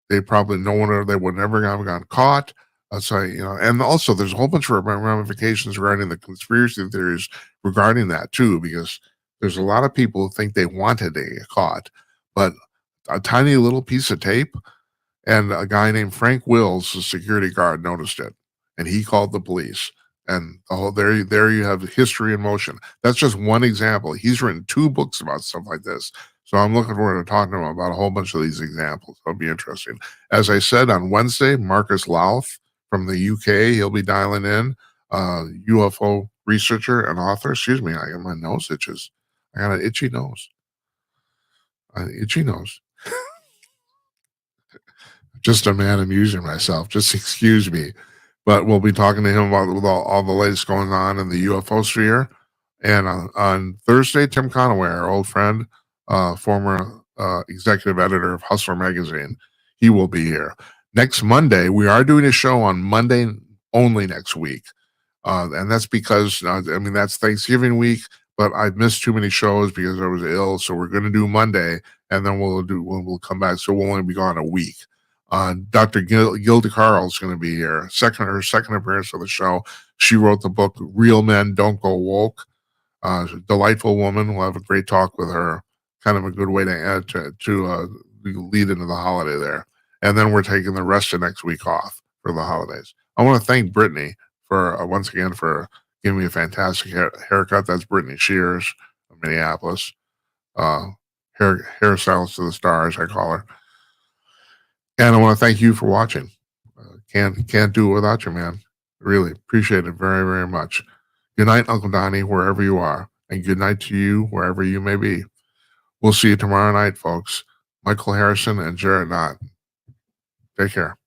They would never have gotten caught. And also there's a whole bunch of ramifications regarding the conspiracy theories regarding that too, because there's a lot of people who think they wanted to get caught, but a tiny little piece of tape, and a guy named Frank Wills, the security guard, noticed it, and he called the police. And there you have history in motion. That's just one example. He's written 2 books about stuff like this. So I'm looking forward to talking to him about a whole bunch of these examples. It'll be interesting. As I said, on Wednesday, Marcus Louth from the UK, he'll be dialing in, UFO researcher and author. Excuse me, I got my nose itches. I got an itchy nose. Itchy nose. Just a man amusing myself. Just excuse me. But we'll be talking to him about with all the latest going on in the UFO sphere. And on Thursday, Tim Conaway, our old friend, former executive editor of Hustler magazine, he will be here. Next Monday, we are doing a show on Monday only next week. And that's because, that's Thanksgiving week, but I've missed too many shows because I was ill. So we're going to do Monday, and then we'll come back. So we'll only be gone a week. Dr. Gilda Carl is going to be here. Her second appearance of the show. She wrote the book "Real Men Don't Go Woke." Delightful woman. We'll have a great talk with her. Kind of a good way to add to lead into the holiday there. And then we're taking the rest of next week off for the holidays. I want to thank Brittany for once again for giving me a fantastic haircut. That's Brittany Shears of Minneapolis. Hairstylist to the stars, I call her. And I want to thank you for watching. Can't do it without you, man. Really appreciate it very, very much. Good night, Uncle Donnie, wherever you are. And good night to you, wherever you may be. We'll see you tomorrow night, folks. Michael Harrison and Jared Knott. Take care.